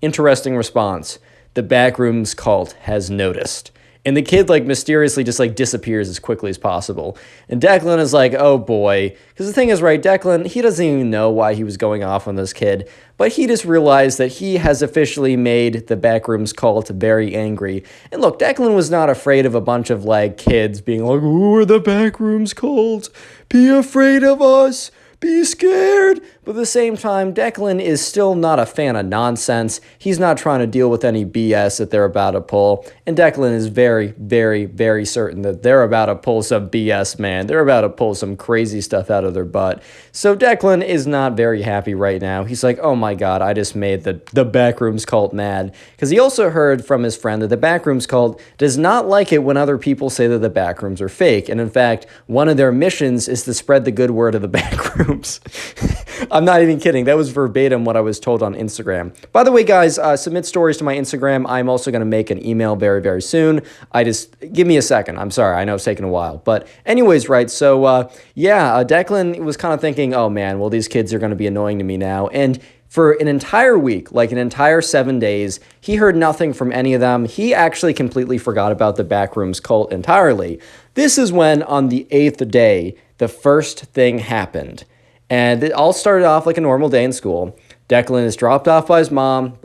interesting response. The backrooms cult has noticed. And the kid, like, mysteriously just, like, disappears as quickly as possible. And Declan is like, oh, boy. Because the thing is, right, Declan, he doesn't even know why he was going off on this kid. But he just realized that he has officially made the backrooms cult very angry. And look, Declan was not afraid of a bunch of, like, kids being like, who are the backrooms cult? Be afraid of us. be scared. But at the same time, Declan is still not a fan of nonsense. He's not trying to deal with any BS that they're about to pull. And Declan is very, very, very certain that they're about to pull some BS, man. They're about to pull some crazy stuff out of their butt. So Declan is not very happy right now. He's like, oh my God, I just made the Backrooms cult mad. Because he also heard from his friend that the Backrooms cult does not like it when other people say that the Backrooms are fake. And in fact, one of their missions is to spread the good word of the Backrooms. I'm not even kidding. That was verbatim what I was told on Instagram. By the way, guys, submit stories to my Instagram. I'm also going to make an email very, very soon. Give me a second. I'm sorry. I know it's taken a while. But anyways, right. So, Declan was kind of thinking, oh man, well, these kids are going to be annoying to me now. And for an entire week, like an entire 7 days, he heard nothing from any of them. He actually completely forgot about the Backrooms cult entirely. This is when, on the 8th day, the first thing happened. And it all started off like a normal day in school. Declan is dropped off by his mom.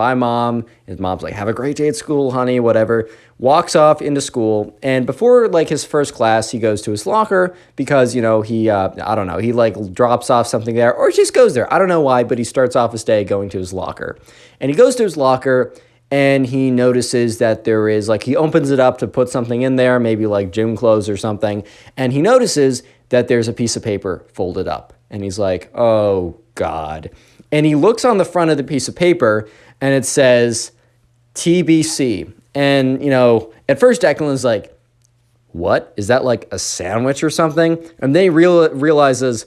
His mom's like, have a great day at school, honey, whatever. Walks off into school. And before like his first class, he goes to his locker because, he like drops off something there or just goes there. I don't know why, but he starts off his day going to his locker. And he goes to his locker and he notices that there is he opens it up to put something in there, maybe like gym clothes or something. And he notices that there's a piece of paper folded up. And he's like, oh, God. And he looks on the front of the piece of paper, and it says TBC. And, at first Declan's like, what? Is that like a sandwich or something? And then he realizes,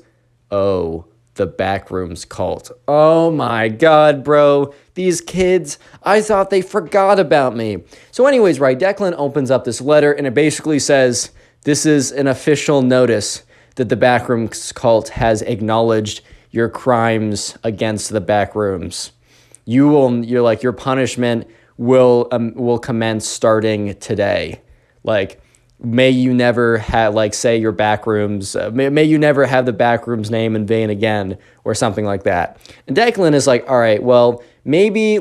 oh, the Backrooms cult. Oh, my God, bro. These kids, I thought they forgot about me. So anyways, right, Declan opens up this letter, and it basically says, this is an official notice that the Backrooms cult has acknowledged your crimes against the Backrooms. Your punishment will commence starting today. May you never have, say your Backrooms, may you never have the Backrooms name in vain again, or something like that. And Declan is like, all right, well, maybe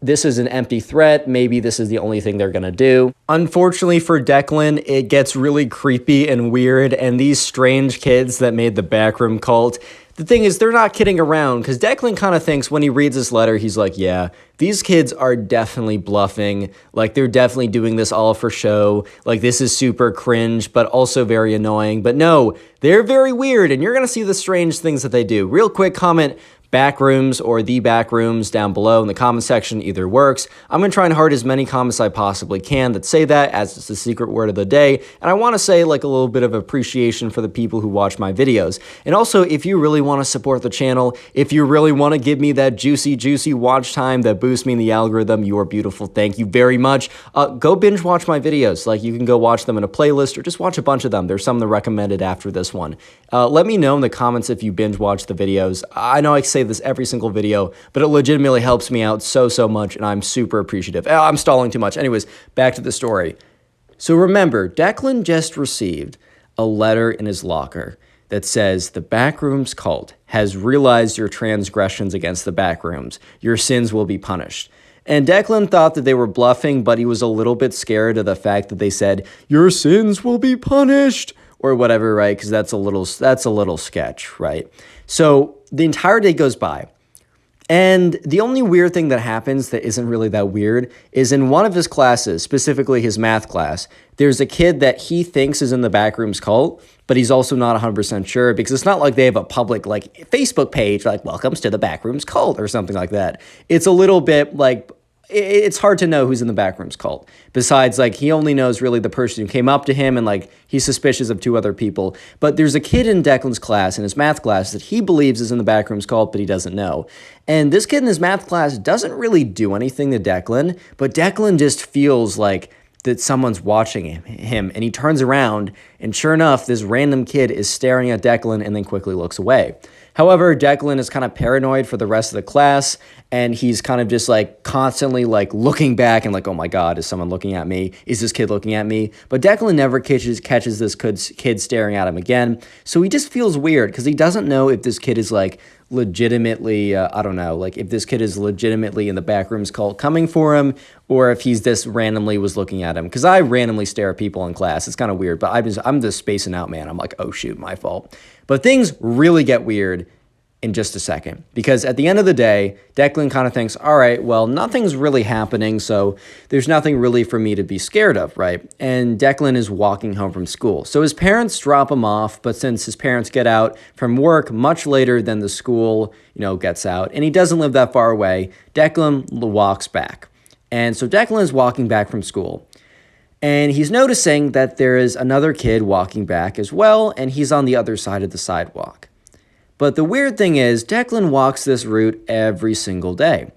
this is an empty threat. Maybe this is the only thing they're going to do. Unfortunately for Declan, it gets really creepy and weird. And these strange kids that made the Backroom cult, the thing is, they're not kidding around because Declan kind of thinks when he reads this letter, he's like, yeah, these kids are definitely bluffing. They're definitely doing this all for show. This is super cringe, but also very annoying. But no, they're very weird. And you're going to see the strange things that they do. Real quick comment. Backrooms or the Backrooms down below in the comment section, either works. I'm going to try and heart as many comments I possibly can that say that, as it's the secret word of the day. And I want to say a little bit of appreciation for the people who watch my videos. And also, if you really want to support the channel, if you really want to give me that juicy watch time that boosts me in the algorithm, you are beautiful. Thank you very much. Go binge watch my videos. You can go watch them in a playlist or just watch a bunch of them. There's some that are recommended after this one. Let me know in the comments if you binge watch the videos. I know I say this every single video, but it legitimately helps me out so much, and I'm super appreciative. I'm stalling too much. Anyways, back to the story. So remember, Declan just received a letter in his locker that says the Backrooms cult has realized your transgressions against the Backrooms. Your sins will be punished. And Declan thought that they were bluffing, but he was a little bit scared of the fact that they said, your sins will be punished, or whatever, right? Because that's a little sketch, right? So the entire day goes by, and the only weird thing that happens that isn't really that weird is in one of his classes, specifically his math class, there's a kid that he thinks is in the Backrooms cult, but he's also not 100% sure because it's not like they have a public Facebook page welcomes to the Backrooms cult or something like that. It's a little bit it's hard to know who's in the Backrooms cult. Besides, he only knows really the person who came up to him, and he's suspicious of 2 other people. But there's a kid in Declan's class, in his math class, that he believes is in the Backrooms cult, but he doesn't know. And this kid in his math class doesn't really do anything to Declan, but Declan just feels that someone's watching him, and he turns around, and sure enough, this random kid is staring at Declan and then quickly looks away. However, Declan is kind of paranoid for the rest of the class, and he's kind of just constantly looking back and oh my God, is someone looking at me? Is this kid looking at me? But Declan never catches this kid staring at him again. So he just feels weird because he doesn't know if this kid is legitimately, if this kid is legitimately in the Backrooms cult coming for him, or if he's just randomly was looking at him. Because I randomly stare at people in class. It's kind of weird, but I'm just spacing out, man. I'm oh shoot, my fault. But things really get weird in just a second. Because at the end of the day, Declan kind of thinks, all right, well, nothing's really happening, so there's nothing really for me to be scared of, right? And Declan is walking home from school. So his parents drop him off, but since his parents get out from work much later than the school, gets out, and he doesn't live that far away, Declan walks back. And so Declan is walking back from school. And he's noticing that there is another kid walking back as well, and he's on the other side of the sidewalk. But the weird thing is, Declan walks this route every single day.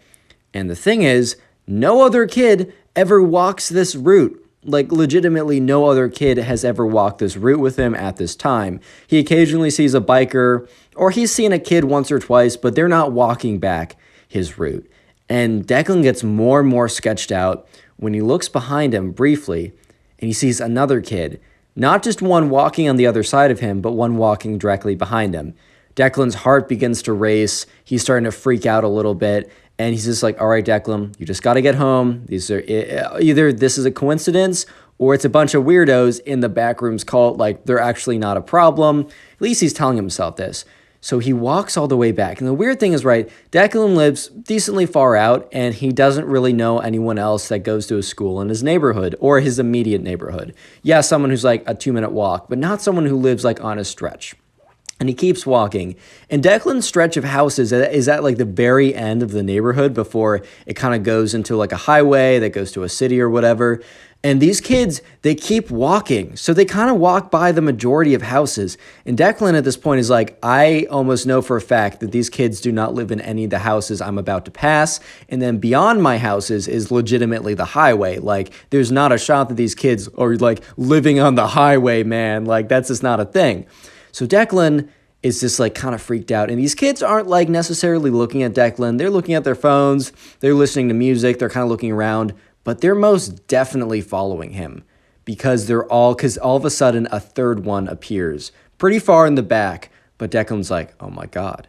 And the thing is, no other kid ever walks this route. Like, legitimately, no other kid has ever walked this route with him at this time. He occasionally sees a biker, or he's seen a kid once or twice, but they're not walking back his route. And Declan gets more and more sketched out when he looks behind him briefly, and he sees another kid. Not just one walking on the other side of him, but one walking directly behind him. Declan's heart begins to race. He's starting to freak out a little bit. And he's just like, all right, Declan, you just got to get home. These are either this is a coincidence or it's a bunch of weirdos in the Backrooms cult. Like, they're actually not a problem. At least he's telling himself this. So he walks all the way back. And the weird thing is, right, Declan lives decently far out and he doesn't really know anyone else that goes to a school in his neighborhood or his immediate neighborhood. Yeah, someone who's like a 2-minute walk, but not someone who lives like on a stretch. And he keeps walking. And Declan's stretch of houses is at like the very end of the neighborhood before it kind of goes into like a highway that goes to a city or whatever. And these kids, they keep walking. So they kind of walk by the majority of houses. And Declan at this point is like, I almost know for a fact that these kids do not live in any of the houses I'm about to pass. And then beyond my houses is legitimately the highway. Like, there's not a shot that these kids are like living on the highway, man. Like, that's just not a thing. So Declan is just like kind of freaked out. And these kids aren't like necessarily looking at Declan. They're looking at their phones. They're listening to music. They're kind of looking around. But they're most definitely following him because all of a sudden a third one appears pretty far in the back. But Declan's like, oh my God.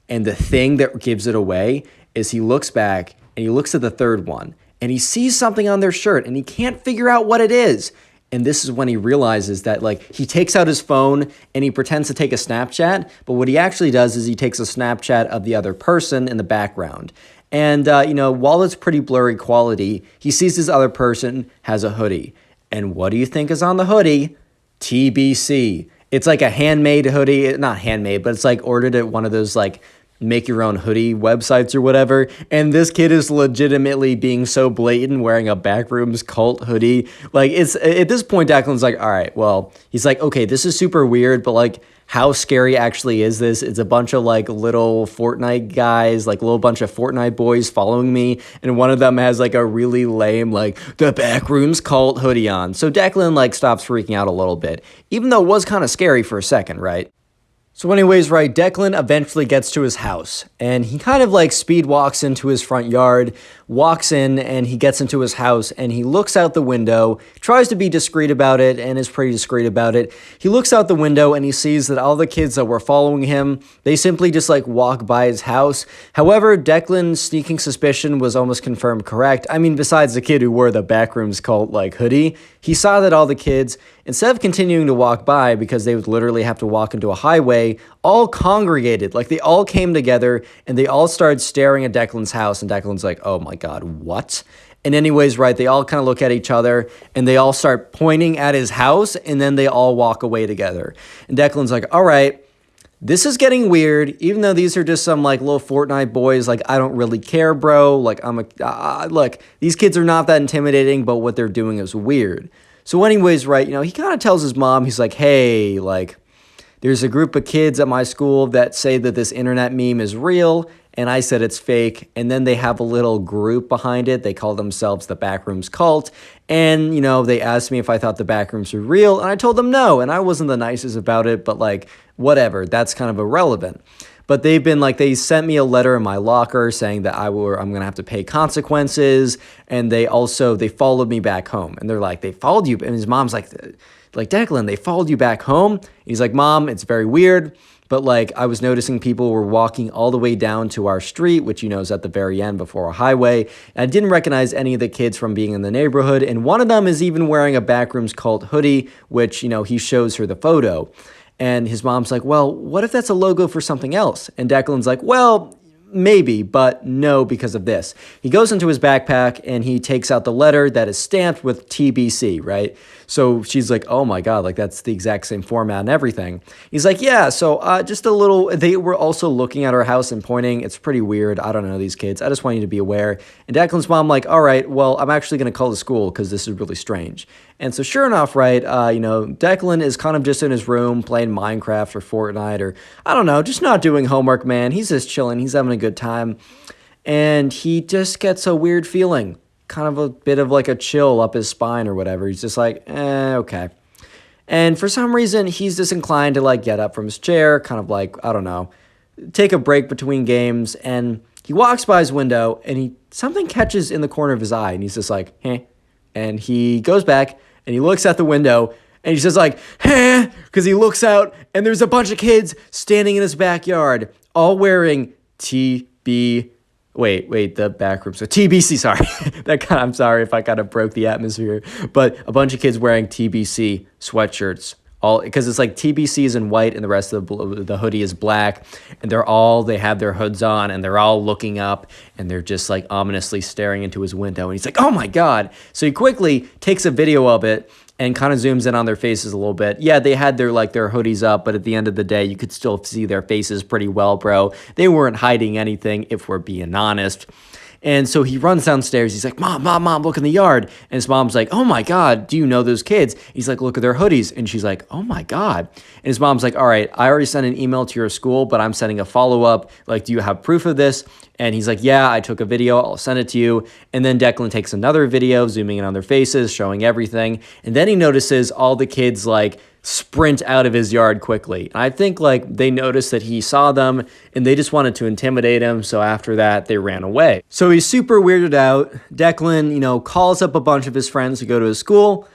And the thing that gives it away is he looks back and he looks at the third one and he sees something on their shirt and he can't figure out what it is. And this is when he realizes that, like, he takes out his phone and he pretends to take a Snapchat. But what he actually does is he takes a Snapchat of the other person in the background. And, while it's pretty blurry quality, he sees this other person has a hoodie. And what do you think is on the hoodie? TBC. It's like a handmade hoodie. Not handmade, but it's like ordered at one of those, like, make your own hoodie websites or whatever. And this kid is legitimately being so blatant wearing a Backrooms cult hoodie. Like, it's at this point, Declan's like, all right, well, he's like, okay, this is super weird, but like, how scary actually is this? It's a bunch of like little Fortnite guys, like little bunch of Fortnite boys following me. And one of them has like a really lame, like the Backrooms cult hoodie on. So Declan like stops freaking out a little bit, even though it was kind of scary for a second, right? So anyways, right, Declan eventually gets to his house and he kind of like speed walks into his front yard, walks in and he gets into his house and he looks out the window, tries to be discreet about it and is pretty discreet about it. He looks out the window and he sees that all the kids that were following him, they simply just like walk by his house. However, Declan's sneaking suspicion was almost confirmed correct. I mean, besides the kid who wore the Backrooms cult like hoodie, he saw that all the kids, instead of continuing to walk by because they would literally have to walk into a highway, all congregated. Like, they all came together and they all started staring at Declan's house. And Declan's like, oh my God, what? And anyways, right, they all kind of look at each other and they all start pointing at his house and then they all walk away together. And Declan's like, all right, this is getting weird, even though these are just some like little Fortnite boys. Like, I don't really care, bro. Like, look, these kids are not that intimidating, but what they're doing is weird. So anyways, right, he kind of tells his mom, he's like, hey, like, there's a group of kids at my school that say that this internet meme is real, and I said it's fake, and then they have a little group behind it. They call themselves the Backrooms Cult, and, they asked me if I thought the Backrooms were real, and I told them no, and I wasn't the nicest about it, but, like, whatever, that's kind of irrelevant. But they've been like, they sent me a letter in my locker saying that I'm going to have to pay consequences. And they followed me back home. And they're like, they followed you. And his mom's like, Declan, they followed you back home. He's like, Mom, it's very weird. But like, I was noticing people were walking all the way down to our street, which, is at the very end before a highway. And I didn't recognize any of the kids from being in the neighborhood. And one of them is even wearing a Backrooms cult hoodie, which, he shows her the photo. And his mom's like, well, what if that's a logo for something else? And Declan's like, well, maybe, but no, because of this. He goes into his backpack and he takes out the letter that is stamped with TBC, right? So she's like, oh my God, like that's the exact same format and everything. He's like, yeah, so just a little, they were also looking at our house and pointing. It's pretty weird. I don't know these kids. I just want you to be aware. And Declan's mom like, all right, well, I'm actually going to call the school because this is really strange. And so sure enough, right, Declan is kind of just in his room playing Minecraft or Fortnite or I don't know, just not doing homework, man. He's just chilling. He's having a good time. And he just gets a weird feeling, kind of a bit of like a chill up his spine or whatever. He's just like, okay. And for some reason, he's disinclined to like get up from his chair, kind of like, I don't know, take a break between games. And he walks by his window and something catches in the corner of his eye. And he's just like, eh. And he goes back and he looks at the window and he's just like, eh, because he looks out and there's a bunch of kids standing in his backyard, all wearing the backrooms. So TBC, sorry. I'm sorry if I kind of broke the atmosphere, but a bunch of kids wearing TBC sweatshirts, all because it's like TBC is in white and the rest of the hoodie is black, and they have their hoods on and they're all looking up and they're just like ominously staring into his window. And he's like, oh my God. So he quickly takes a video of it and kind of zooms in on their faces a little bit. Yeah, they had their hoodies up, but at the end of the day, you could still see their faces pretty well, bro. They weren't hiding anything, if we're being honest. And so he runs downstairs. He's like, Mom, look in the yard. And his mom's like, oh my God, do you know those kids? He's like, look at their hoodies. And she's like, oh my God. And his mom's like, all right, I already sent an email to your school, but I'm sending a follow-up. Like, do you have proof of this? And he's like, yeah, I took a video. I'll send it to you. And then Declan takes another video, zooming in on their faces, showing everything. And then he notices all the kids like sprint out of his yard quickly. And I think like they noticed that he saw them and they just wanted to intimidate him. So after that, they ran away. So he's super weirded out. Declan, calls up a bunch of his friends to go to his school.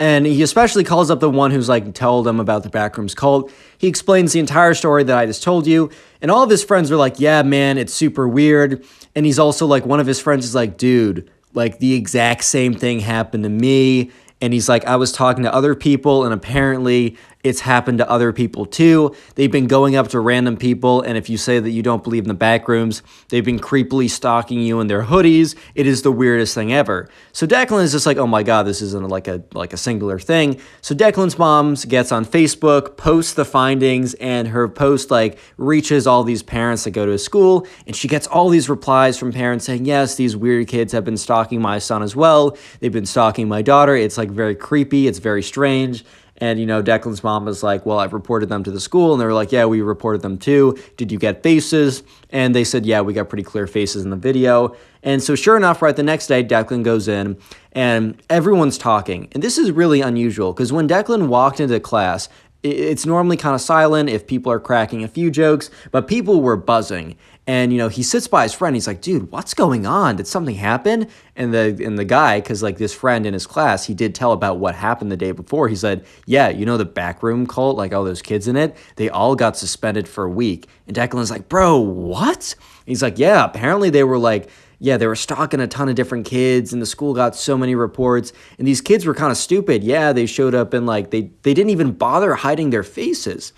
And he especially calls up the one who's like told him about the Backrooms cult. He explains the entire story that I just told you. And all of his friends are like, yeah, man, it's super weird. And he's also like, one of his friends is like, dude, like the exact same thing happened to me. And he's like, I was talking to other people and apparently it's happened to other people too. They've been going up to random people. And if you say that you don't believe in the backrooms, they've been creepily stalking you in their hoodies. It is the weirdest thing ever. So Declan is just like, oh my God, this isn't like a singular thing. So Declan's mom gets on Facebook, posts the findings, and her post like reaches all these parents that go to his school. And she gets all these replies from parents saying, yes, these weird kids have been stalking my son as well. They've been stalking my daughter. It's like very creepy. It's very strange. And, Declan's mom was like, well, I've reported them to the school. And they were like, yeah, we reported them too. Did you get faces? And they said, yeah, we got pretty clear faces in the video. And so sure enough, right the next day, Declan goes in and everyone's talking. And this is really unusual because when Declan walked into class, it's normally kind of silent if people are cracking a few jokes, but people were buzzing. And, he sits by his friend. He's like, dude, what's going on? Did something happen? And the guy, because like this friend in his class, he did tell about what happened the day before. He said, yeah, the backroom cult, like all those kids in it, they all got suspended for a week. And Declan's like, bro, what? He's like, yeah, apparently they were like, yeah, they were stalking a ton of different kids and the school got so many reports and these kids were kind of stupid. Yeah, they showed up and like they didn't even bother hiding their faces.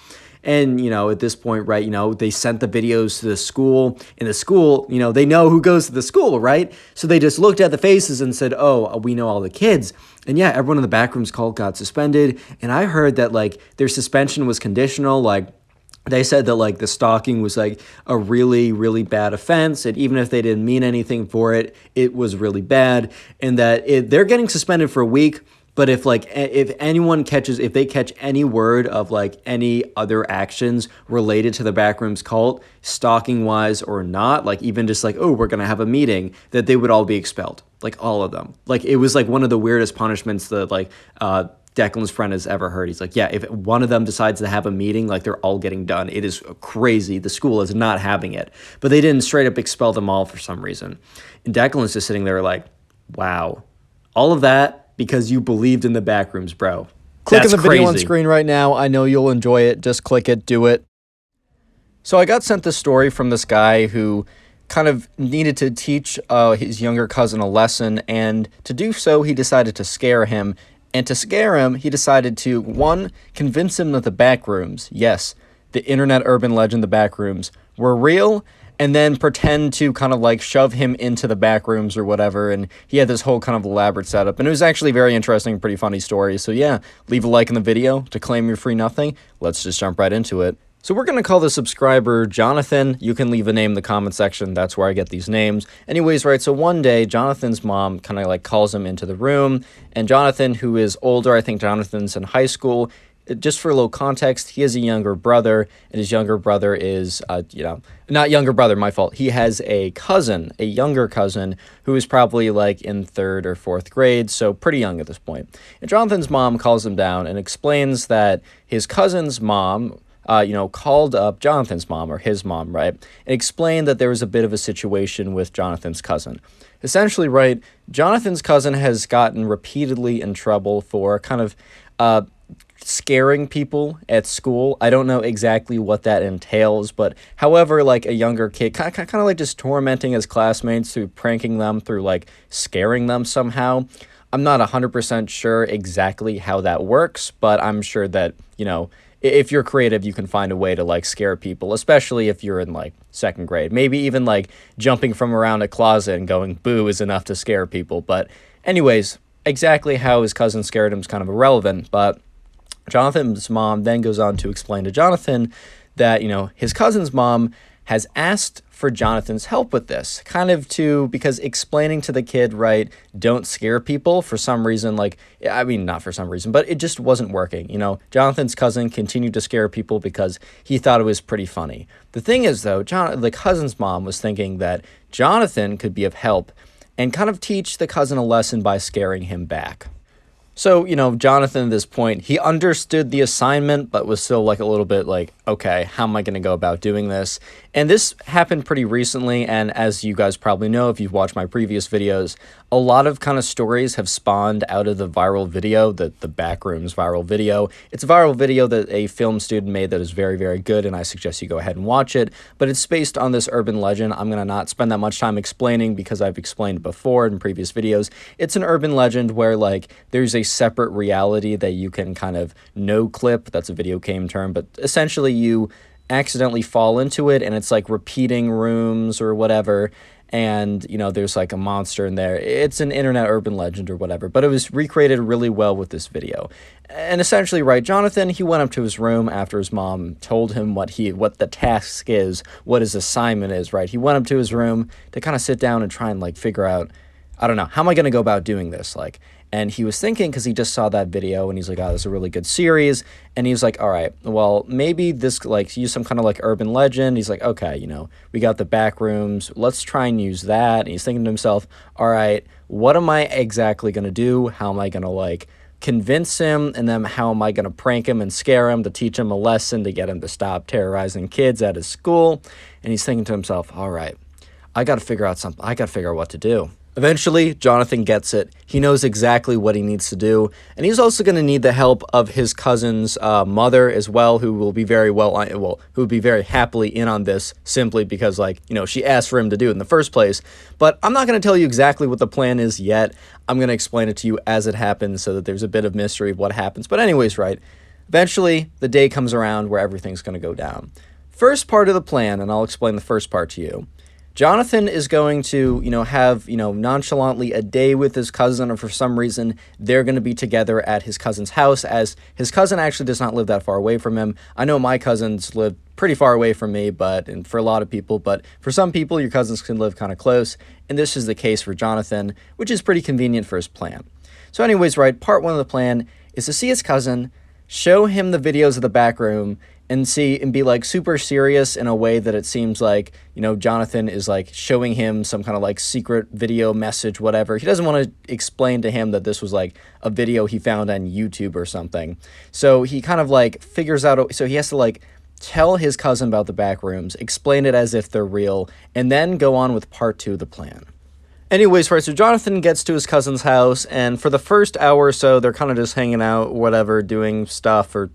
And, at this point, right, they sent the videos to the school. And the school, they know who goes to the school, right? So they just looked at the faces and said, oh, we know all the kids. And yeah, everyone in the Backrooms cult got suspended. And I heard that, like, their suspension was conditional. Like, they said that, like, the stalking was, like, a really, really bad offense. And even if they didn't mean anything for it, it was really bad. And that they're getting suspended for a week. But if they catch any word of like any other actions related to the Backrooms cult, stalking wise or not, like even just like, oh, we're going to have a meeting, that they would all be expelled, like all of them. Like it was like one of the weirdest punishments that like Declan's friend has ever heard. He's like, yeah, if one of them decides to have a meeting, like they're all getting done. It is crazy. The school is not having it, but they didn't straight up expel them all for some reason. And Declan's just sitting there like, wow, all of that because you believed in the Backrooms, bro. Click on the video on screen right now. I know you'll enjoy it. Just click it. Do it. So I got sent this story from this guy who kind of needed to teach his younger cousin a lesson. And to do so, he decided to scare him. And to scare him, he decided to, one, convince him that the backrooms, yes, the internet urban legend, the backrooms, were real, and then pretend to kind of like shove him into the backrooms or whatever. And he had this whole kind of elaborate setup. And it was actually very interesting, pretty funny story. So yeah, leave a like in the video to claim your free nothing. Let's just jump right into it. So we're going to call the subscriber Jonathan. You can leave a name in the comment section. That's where I get these names. Anyways, right, so one day, Jonathan's mom kind of like calls him into the room. And Jonathan, who is older, I think Jonathan's in high school. Just for a little context, he has a younger brother, and his younger brother is, not younger brother, my fault. He has a cousin, a younger cousin, who is probably like in 3rd or 4th grade, so pretty young at this point. And Jonathan's mom calls him down and explains that his cousin's mom, called up Jonathan's mom, or his mom, right, and explained that there was a bit of a situation with Jonathan's cousin. Essentially, right, Jonathan's cousin has gotten repeatedly in trouble for kind of, scaring people at school. I don't know exactly what that entails, but however, like a younger kid, kind of like just tormenting his classmates through pranking them, through like scaring them somehow. I'm not 100% sure exactly how that works, but I'm sure that, if you're creative, you can find a way to like scare people, especially if you're in like 2nd grade. Maybe even like jumping from around a closet and going boo is enough to scare people. But anyways, exactly how his cousin scared him is kind of irrelevant, but Jonathan's mom then goes on to explain to Jonathan that, his cousin's mom has asked for Jonathan's help with this, because explaining to the kid, right, don't scare people for some reason, not for some reason, but it just wasn't working. Jonathan's cousin continued to scare people because he thought it was pretty funny. The thing is, though, the cousin's mom was thinking that Jonathan could be of help and kind of teach the cousin a lesson by scaring him back. So, Jonathan at this point, he understood the assignment, but was still like a little bit like, okay, how am I going to go about doing this? And this happened pretty recently, and as you guys probably know, if you've watched my previous videos, a lot of kind of stories have spawned out of the viral video, the Backrooms viral video. It's a viral video that a film student made that is very, very good, and I suggest you go ahead and watch it. But it's based on this urban legend. I'm going to not spend that much time explaining because I've explained it before in previous videos. It's an urban legend where, like, there's a separate reality that you can kind of no-clip. That's a video game term, but essentially you accidentally fall into it, and it's like repeating rooms or whatever, and there's like a monster in there. It's an internet urban legend or whatever, but it was recreated really well with this video. And essentially, right, Jonathan, he went up to his room after his mom told him what the task is, what his assignment is, right? He went up to his room to kind of sit down and try and like figure out, I don't know, how am I going to go about doing this? And he was thinking, because he just saw that video, and he's like, oh, this is a really good series. And he was like, all right, well, maybe this, use some kind of, urban legend. He's like, okay, we got the Backrooms. Let's try and use that. And he's thinking to himself, all right, what am I exactly going to do? How am I going to, convince him? And then how am I going to prank him and scare him to teach him a lesson to get him to stop terrorizing kids at his school? And he's thinking to himself, all right, I got to figure out something. I got to figure out what to do. Eventually, Jonathan gets it. He knows exactly what he needs to do, and he's also going to need the help of his cousin's mother as well, who will be very who would be very happily in on this, simply because, she asked for him to do it in the first place. But I'm not going to tell you exactly what the plan is yet. I'm going to explain it to you as it happens, so that there's a bit of mystery of what happens. But anyways, right, eventually the day comes around where everything's going to go down. First part of the plan, and I'll explain the first part to you. Jonathan is going to, have, nonchalantly a day with his cousin, or for some reason, they're going to be together at his cousin's house, as his cousin actually does not live that far away from him. I know my cousins live pretty far away from me, and for a lot of people, but for some people, your cousins can live kind of close, and this is the case for Jonathan, which is pretty convenient for his plan. So anyways, right, part one of the plan is to see his cousin, show him the videos of the back room, and be super serious in a way that it seems like, Jonathan is showing him some kind of secret video message, whatever. He doesn't want to explain to him that this was a video he found on YouTube or something. So he kind of figures out, so he has to tell his cousin about the back rooms, explain it as if they're real, and then go on with part two of the plan. Anyways, right, so Jonathan gets to his cousin's house, and for the first hour or so, they're kind of just hanging out, whatever, doing stuff, or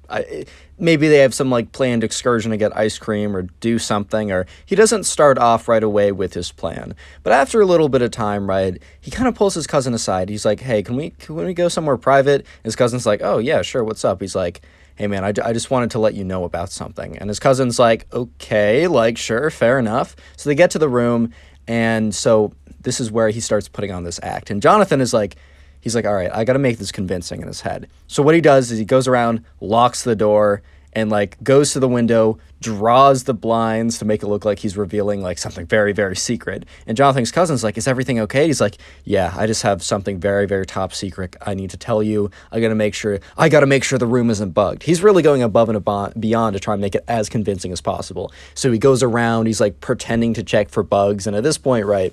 maybe they have some, like, planned excursion to get ice cream or do something, or he doesn't start off right away with his plan. But after a little bit of time, right, he kind of pulls his cousin aside. He's like, hey, can we go somewhere private? His cousin's like, oh, yeah, sure, what's up? He's like, hey, man, I just wanted to let you know about something. And his cousin's like, okay, like, sure, fair enough. So they get to the room, and so this is where he starts putting on this act. And Jonathan is like, he's like, all right, I got to make this convincing in his head. So what he does is he goes around, locks the door, and like goes to the window, draws the blinds to make it look like he's revealing like something very, very secret. And Jonathan's cousin's like, is everything okay? He's like, yeah, I just have something very, very top secret I need to tell you. I got to make sure the room isn't bugged. He's really going above and beyond to try and make it as convincing as possible. So he goes around, he's like pretending to check for bugs. And at this point, right,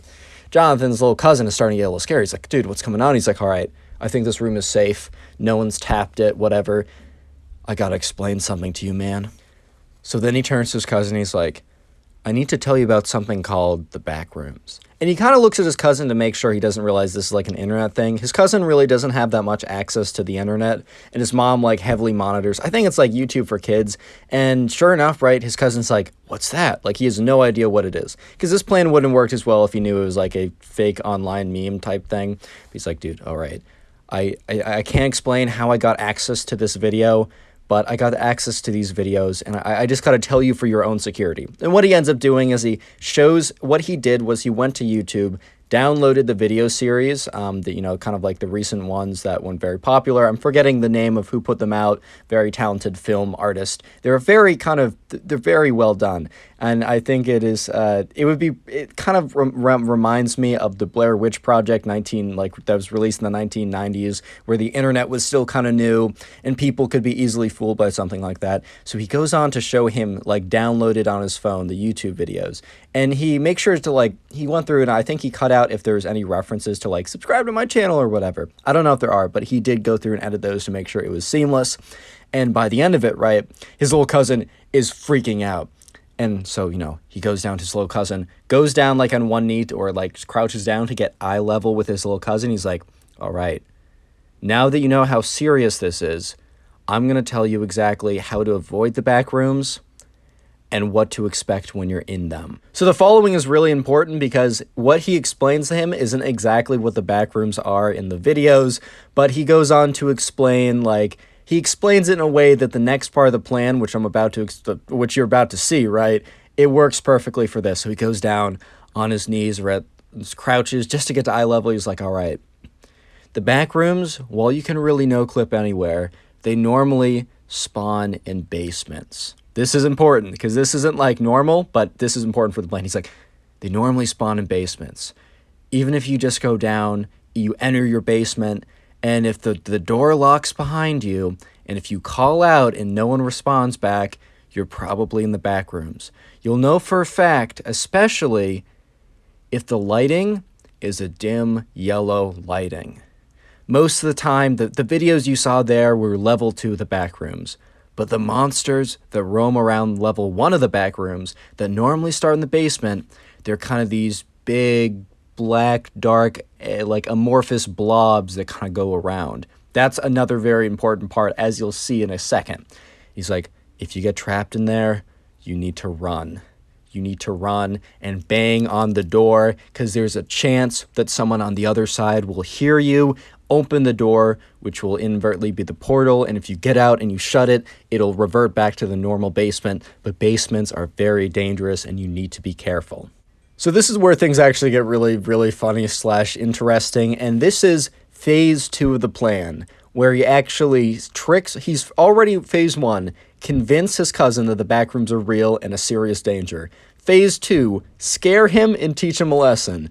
Jonathan's little cousin is starting to get a little scared. He's like, dude, what's coming on? He's like, all right, I think this room is safe. No one's tapped it, whatever. I gotta explain something to you, man. So then he turns to his cousin. He's like, I need to tell you about something called the Backrooms. And he kind of looks at his cousin to make sure he doesn't realize this is like an internet thing. His cousin really doesn't have that much access to the internet. And his mom like heavily monitors. I think it's like YouTube for kids. And sure enough, right, his cousin's like, what's that? Like he has no idea what it is. Because this plan wouldn't have worked as well if he knew it was like a fake online meme type thing. But he's like, dude, all right. I can't explain how I got access to this video, but I got access to these videos, and I just got to tell you for your own security. And what he ends up doing is he shows, what he did was he went to YouTube, downloaded the video series, kind of like the recent ones that went very popular. I'm forgetting the name of who put them out. Very talented film artist. They're very well done. And I think it kind of reminds me of the Blair Witch Project that was released in the 1990s, where the internet was still kind of new and people could be easily fooled by something like that. So he goes on to show him like downloaded on his phone the YouTube videos, and he makes sure to he went through and I think he cut out if there's any references to like subscribe to my channel or whatever. I don't know if there are, but he did go through and edit those to make sure it was seamless. And by the end of it, right, his little cousin is freaking out. And so, he goes down to his little cousin, goes down like on one knee or like crouches down to get eye level with his little cousin. He's like, all right, now that you know how serious this is, I'm going to tell you exactly how to avoid the back rooms and what to expect when you're in them. So the following is really important because what he explains to him isn't exactly what the back rooms are in the videos, but he goes on to explain he explains it in a way that the next part of the plan, which which you're about to see, right, it works perfectly for this. So he goes down on his knees or crouches just to get to eye level. He's like, all right, the back rooms, while you can really no clip anywhere, they normally spawn in basements. This is important because this isn't like normal, but this is important for the plan. He's like, they normally spawn in basements. Even if you just go down, you enter your basement, and if the door locks behind you, and if you call out and no one responds back, you're probably in the back rooms. You'll know for a fact, especially if the lighting is a dim yellow lighting. Most of the time, the videos you saw there were level 2 of the back rooms. But the monsters that roam around level 1 of the back rooms that normally start in the basement, they're kind of these big, black, dark, like amorphous blobs that kind of go around. That's another very important part, as you'll see in a second. He's like, if you get trapped in there, you need to run. You need to run and bang on the door because there's a chance that someone on the other side will hear you, open the door, which will inadvertently be the portal, and if you get out and you shut it, it'll revert back to the normal basement, but basements are very dangerous and you need to be careful. So this is where things actually get really, really funny / interesting, and this is phase 2 of the plan, where he actually he's already phase 1, convince his cousin that the backrooms are real and a serious danger. Phase 2, scare him and teach him a lesson.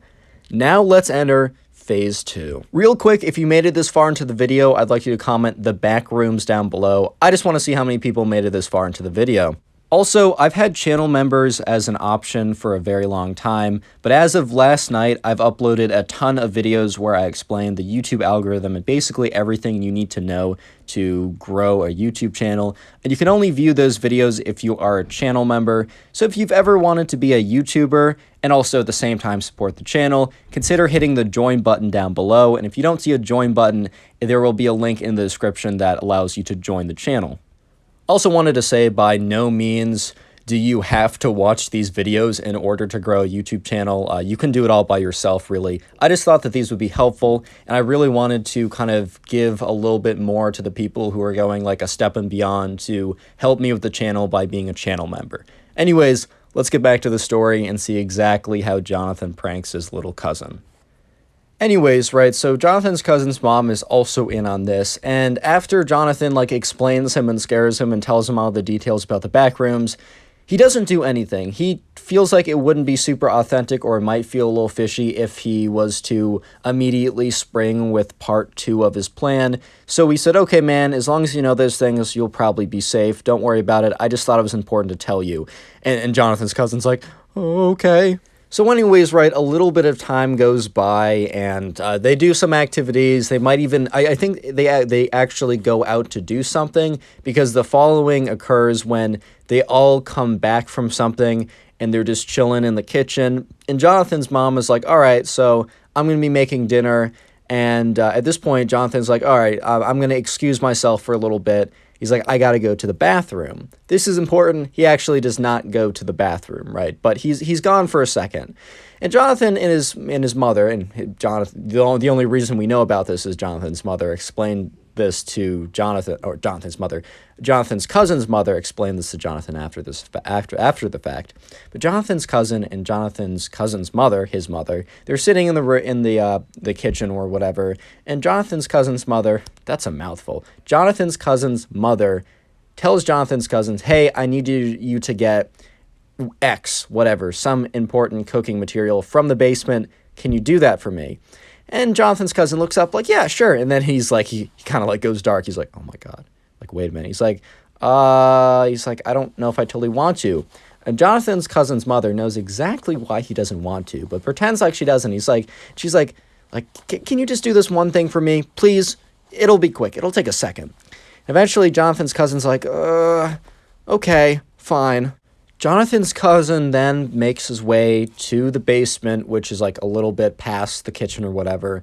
Now let's enter phase 2. Real quick, if you made it this far into the video, I'd like you to comment the back rooms down below. I just want to see how many people made it this far into the video. Also, I've had channel members as an option for a very long time, but as of last night, I've uploaded a ton of videos where I explain the YouTube algorithm and basically everything you need to know to grow a YouTube channel. And you can only view those videos if you are a channel member. So if you've ever wanted to be a YouTuber and also at the same time support the channel, consider hitting the join button down below. And if you don't see a join button, there will be a link in the description that allows you to join the channel. Also wanted to say, by no means do you have to watch these videos in order to grow a YouTube channel. You can do it all by yourself, really. I just thought that these would be helpful, and I really wanted to kind of give a little bit more to the people who are going like a step and beyond to help me with the channel by being a channel member. Anyways, let's get back to the story and see exactly how Jonathan pranks his little cousin. Anyways, right, so Jonathan's cousin's mom is also in on this, and after Jonathan, like, explains him and scares him and tells him all the details about the back rooms, he doesn't do anything. He feels like it wouldn't be super authentic, or it might feel a little fishy if he was to immediately spring with part 2 of his plan. So he said, okay, man, as long as you know those things, you'll probably be safe. Don't worry about it. I just thought it was important to tell you. And Jonathan's cousin's like, oh, okay. So anyways, right, a little bit of time goes by, and they do some activities. They might even, I think they actually go out to do something, because the following occurs when they all come back from something, and they're just chilling in the kitchen. And Jonathan's mom is like, all right, so I'm going to be making dinner. And at this point, Jonathan's like, all right, I'm going to excuse myself for a little bit. He's like, I got to go to the bathroom. This is important. He actually does not go to the bathroom, right? But he's gone for a second. And Jonathan and his mother, and Jonathan, the only reason we know about this is Jonathan's mother explained this to Jonathan, or Jonathan's mother. Jonathan's cousin's mother explained this to Jonathan after the fact. But Jonathan's cousin and Jonathan's cousin's mother, his mother, they're sitting in the kitchen or whatever, and Jonathan's cousin's mother, that's a mouthful. Jonathan's cousin's mother tells Jonathan's cousins, hey, I need you to get X, whatever, some important cooking material from the basement. Can you do that for me? And Jonathan's cousin looks up like, yeah, sure. And then he's like, he kind of like goes dark. He's like, oh my God. Like, wait a minute. He's like, I don't know if I totally want to. And Jonathan's cousin's mother knows exactly why he doesn't want to, but pretends like she doesn't. She's like, can you just do this one thing for me, please? It'll be quick. It'll take a second. Eventually, Jonathan's cousin's like, okay, fine. Jonathan's cousin then makes his way to the basement, which is like a little bit past the kitchen or whatever.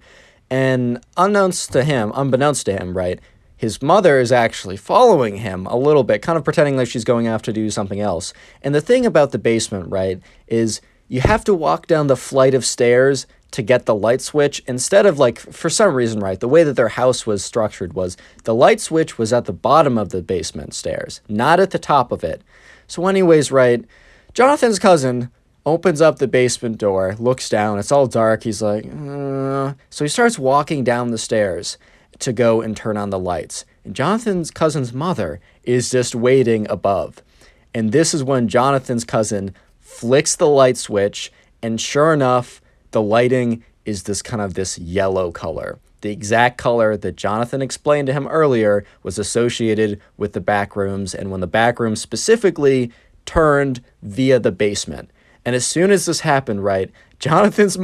And unbeknownst to him, right, his mother is actually following him a little bit, kind of pretending like she's going off to do something else. And the thing about the basement, right, is you have to walk down the flight of stairs to get the light switch, instead of, like, for some reason, right, the way that their house was structured was the light switch was at the bottom of the basement stairs, not at the top of it. So anyways, right, Jonathan's cousin opens up the basement door, looks down, it's all dark, he's like, So he starts walking down the stairs to go and turn on the lights. And Jonathan's cousin's mother is just waiting above. And this is when Jonathan's cousin flicks the light switch, and sure enough, the lighting is this yellow color. The exact color that Jonathan explained to him earlier was associated with the back rooms, and when the back rooms specifically turned via the basement. And as soon as this happened, right, Jonathan's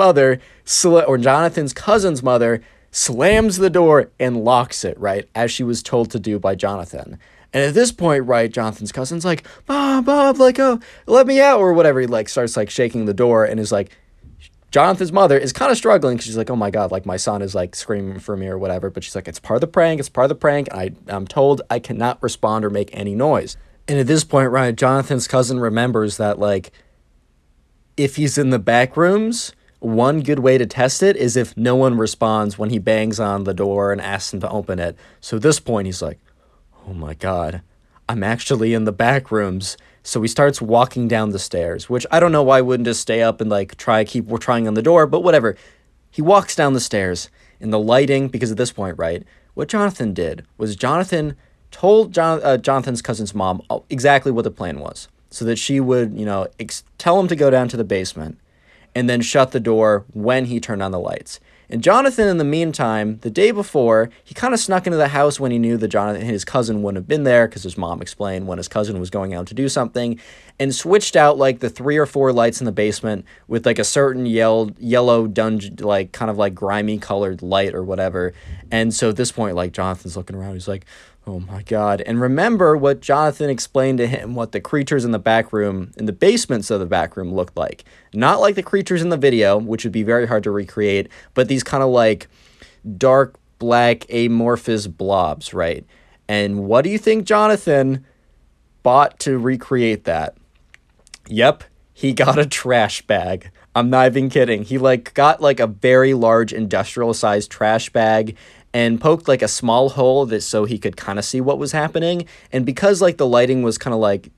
cousin's mother slams the door and locks it, right, as she was told to do by Jonathan. And at this point, right, Jonathan's cousin's like, Bob, like, oh, let me out, or whatever. He, like, starts, like, shaking the door, and is like, Jonathan's mother is kind of struggling, because she's like, oh my God, like, my son is, like, screaming for me or whatever. But she's like, it's part of the prank. I'm told I cannot respond or make any noise. And at this point, right, Jonathan's cousin remembers that, like, if he's in the back rooms, one good way to test it is if no one responds when he bangs on the door and asks him to open it. So at this point, he's like, oh my God, I'm actually in the back rooms. So he starts walking down the stairs, which I don't know why I wouldn't just stay up and, like, keep trying on the door, but whatever. He walks down the stairs, and the lighting, because at this point, right, what Jonathan did was Jonathan told Jonathan's cousin's mom exactly what the plan was, so that she would, tell him to go down to the basement and then shut the door when he turned on the lights. And Jonathan, in the meantime, the day before, he kind of snuck into the house when he knew that Jonathan, his cousin, wouldn't have been there because his mom explained when his cousin was going out to do something, and switched out like the 3 or 4 lights in the basement with like a certain yellow dungeon, like kind of like grimy colored light or whatever. And so at this point, like Jonathan's looking around, he's like, oh my God. And remember what Jonathan explained to him, what the creatures in the back room, in the basements of the back room looked like. Not like the creatures in the video, which would be very hard to recreate, but these kind of like dark, black, amorphous blobs, right? And what do you think Jonathan bought to recreate that? Yep, he got a trash bag. I'm not even kidding. He like got like a very large industrial sized trash bag and poked like a small hole that so he could kind of see what was happening. And because like the lighting was kind of like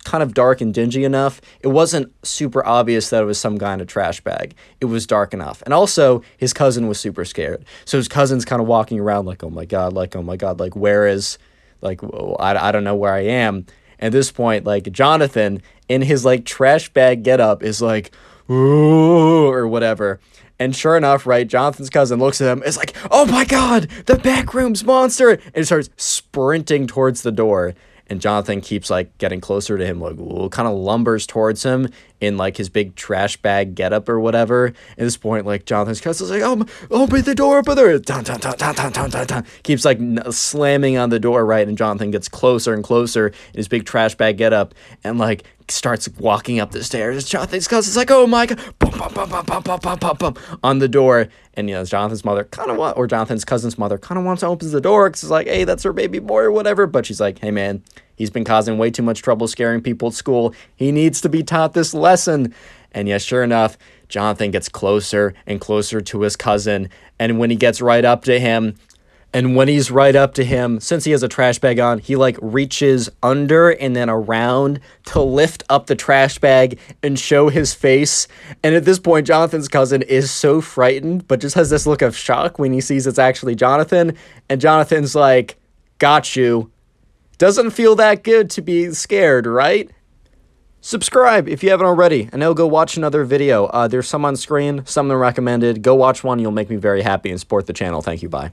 kind of dark and dingy enough, it wasn't super obvious that it was some guy in a trash bag. It was dark enough. And also his cousin was super scared. So his cousin's kind of walking around like, oh my God, like where is, like, I don't know where I am. At this point, like Jonathan in his like trash bag getup is like, ooh, or whatever. And sure enough, right, Jonathan's cousin looks at him, is like, oh my God, the Backrooms monster, and starts sprinting towards the door. And Jonathan keeps like getting closer to him, like kind of lumbers towards him in like his big trash bag getup or whatever. At this point, like Jonathan's cousin's like, oh, open the door, open the door. Dun, dun, dun, dun, dun, dun, dun, dun. Keeps like slamming on the door, right? And Jonathan gets closer and closer in his big trash bag getup and like starts walking up the stairs. Jonathan's cousin's like, oh my God, bum, bum, bum, bum, bum, bum, bum, bum, bum, on the door. And you know, Jonathan's mother or Jonathan's cousin's mother kind of wants to open the door because it's like, hey, that's her baby boy or whatever. But she's like, hey man, he's been causing way too much trouble scaring people at school. He needs to be taught this lesson. And yes, sure enough, Jonathan gets closer and closer to his cousin. And when he gets right up to him, since he has a trash bag on, he like reaches under and then around to lift up the trash bag and show his face. And at this point, Jonathan's cousin is so frightened, but just has this look of shock when he sees it's actually Jonathan. And Jonathan's like, got you. Doesn't feel that good to be scared, right? Subscribe if you haven't already, and now go watch another video. There's some on screen, some of them recommended. Go watch one. You'll make me very happy and support the channel. Thank you. Bye.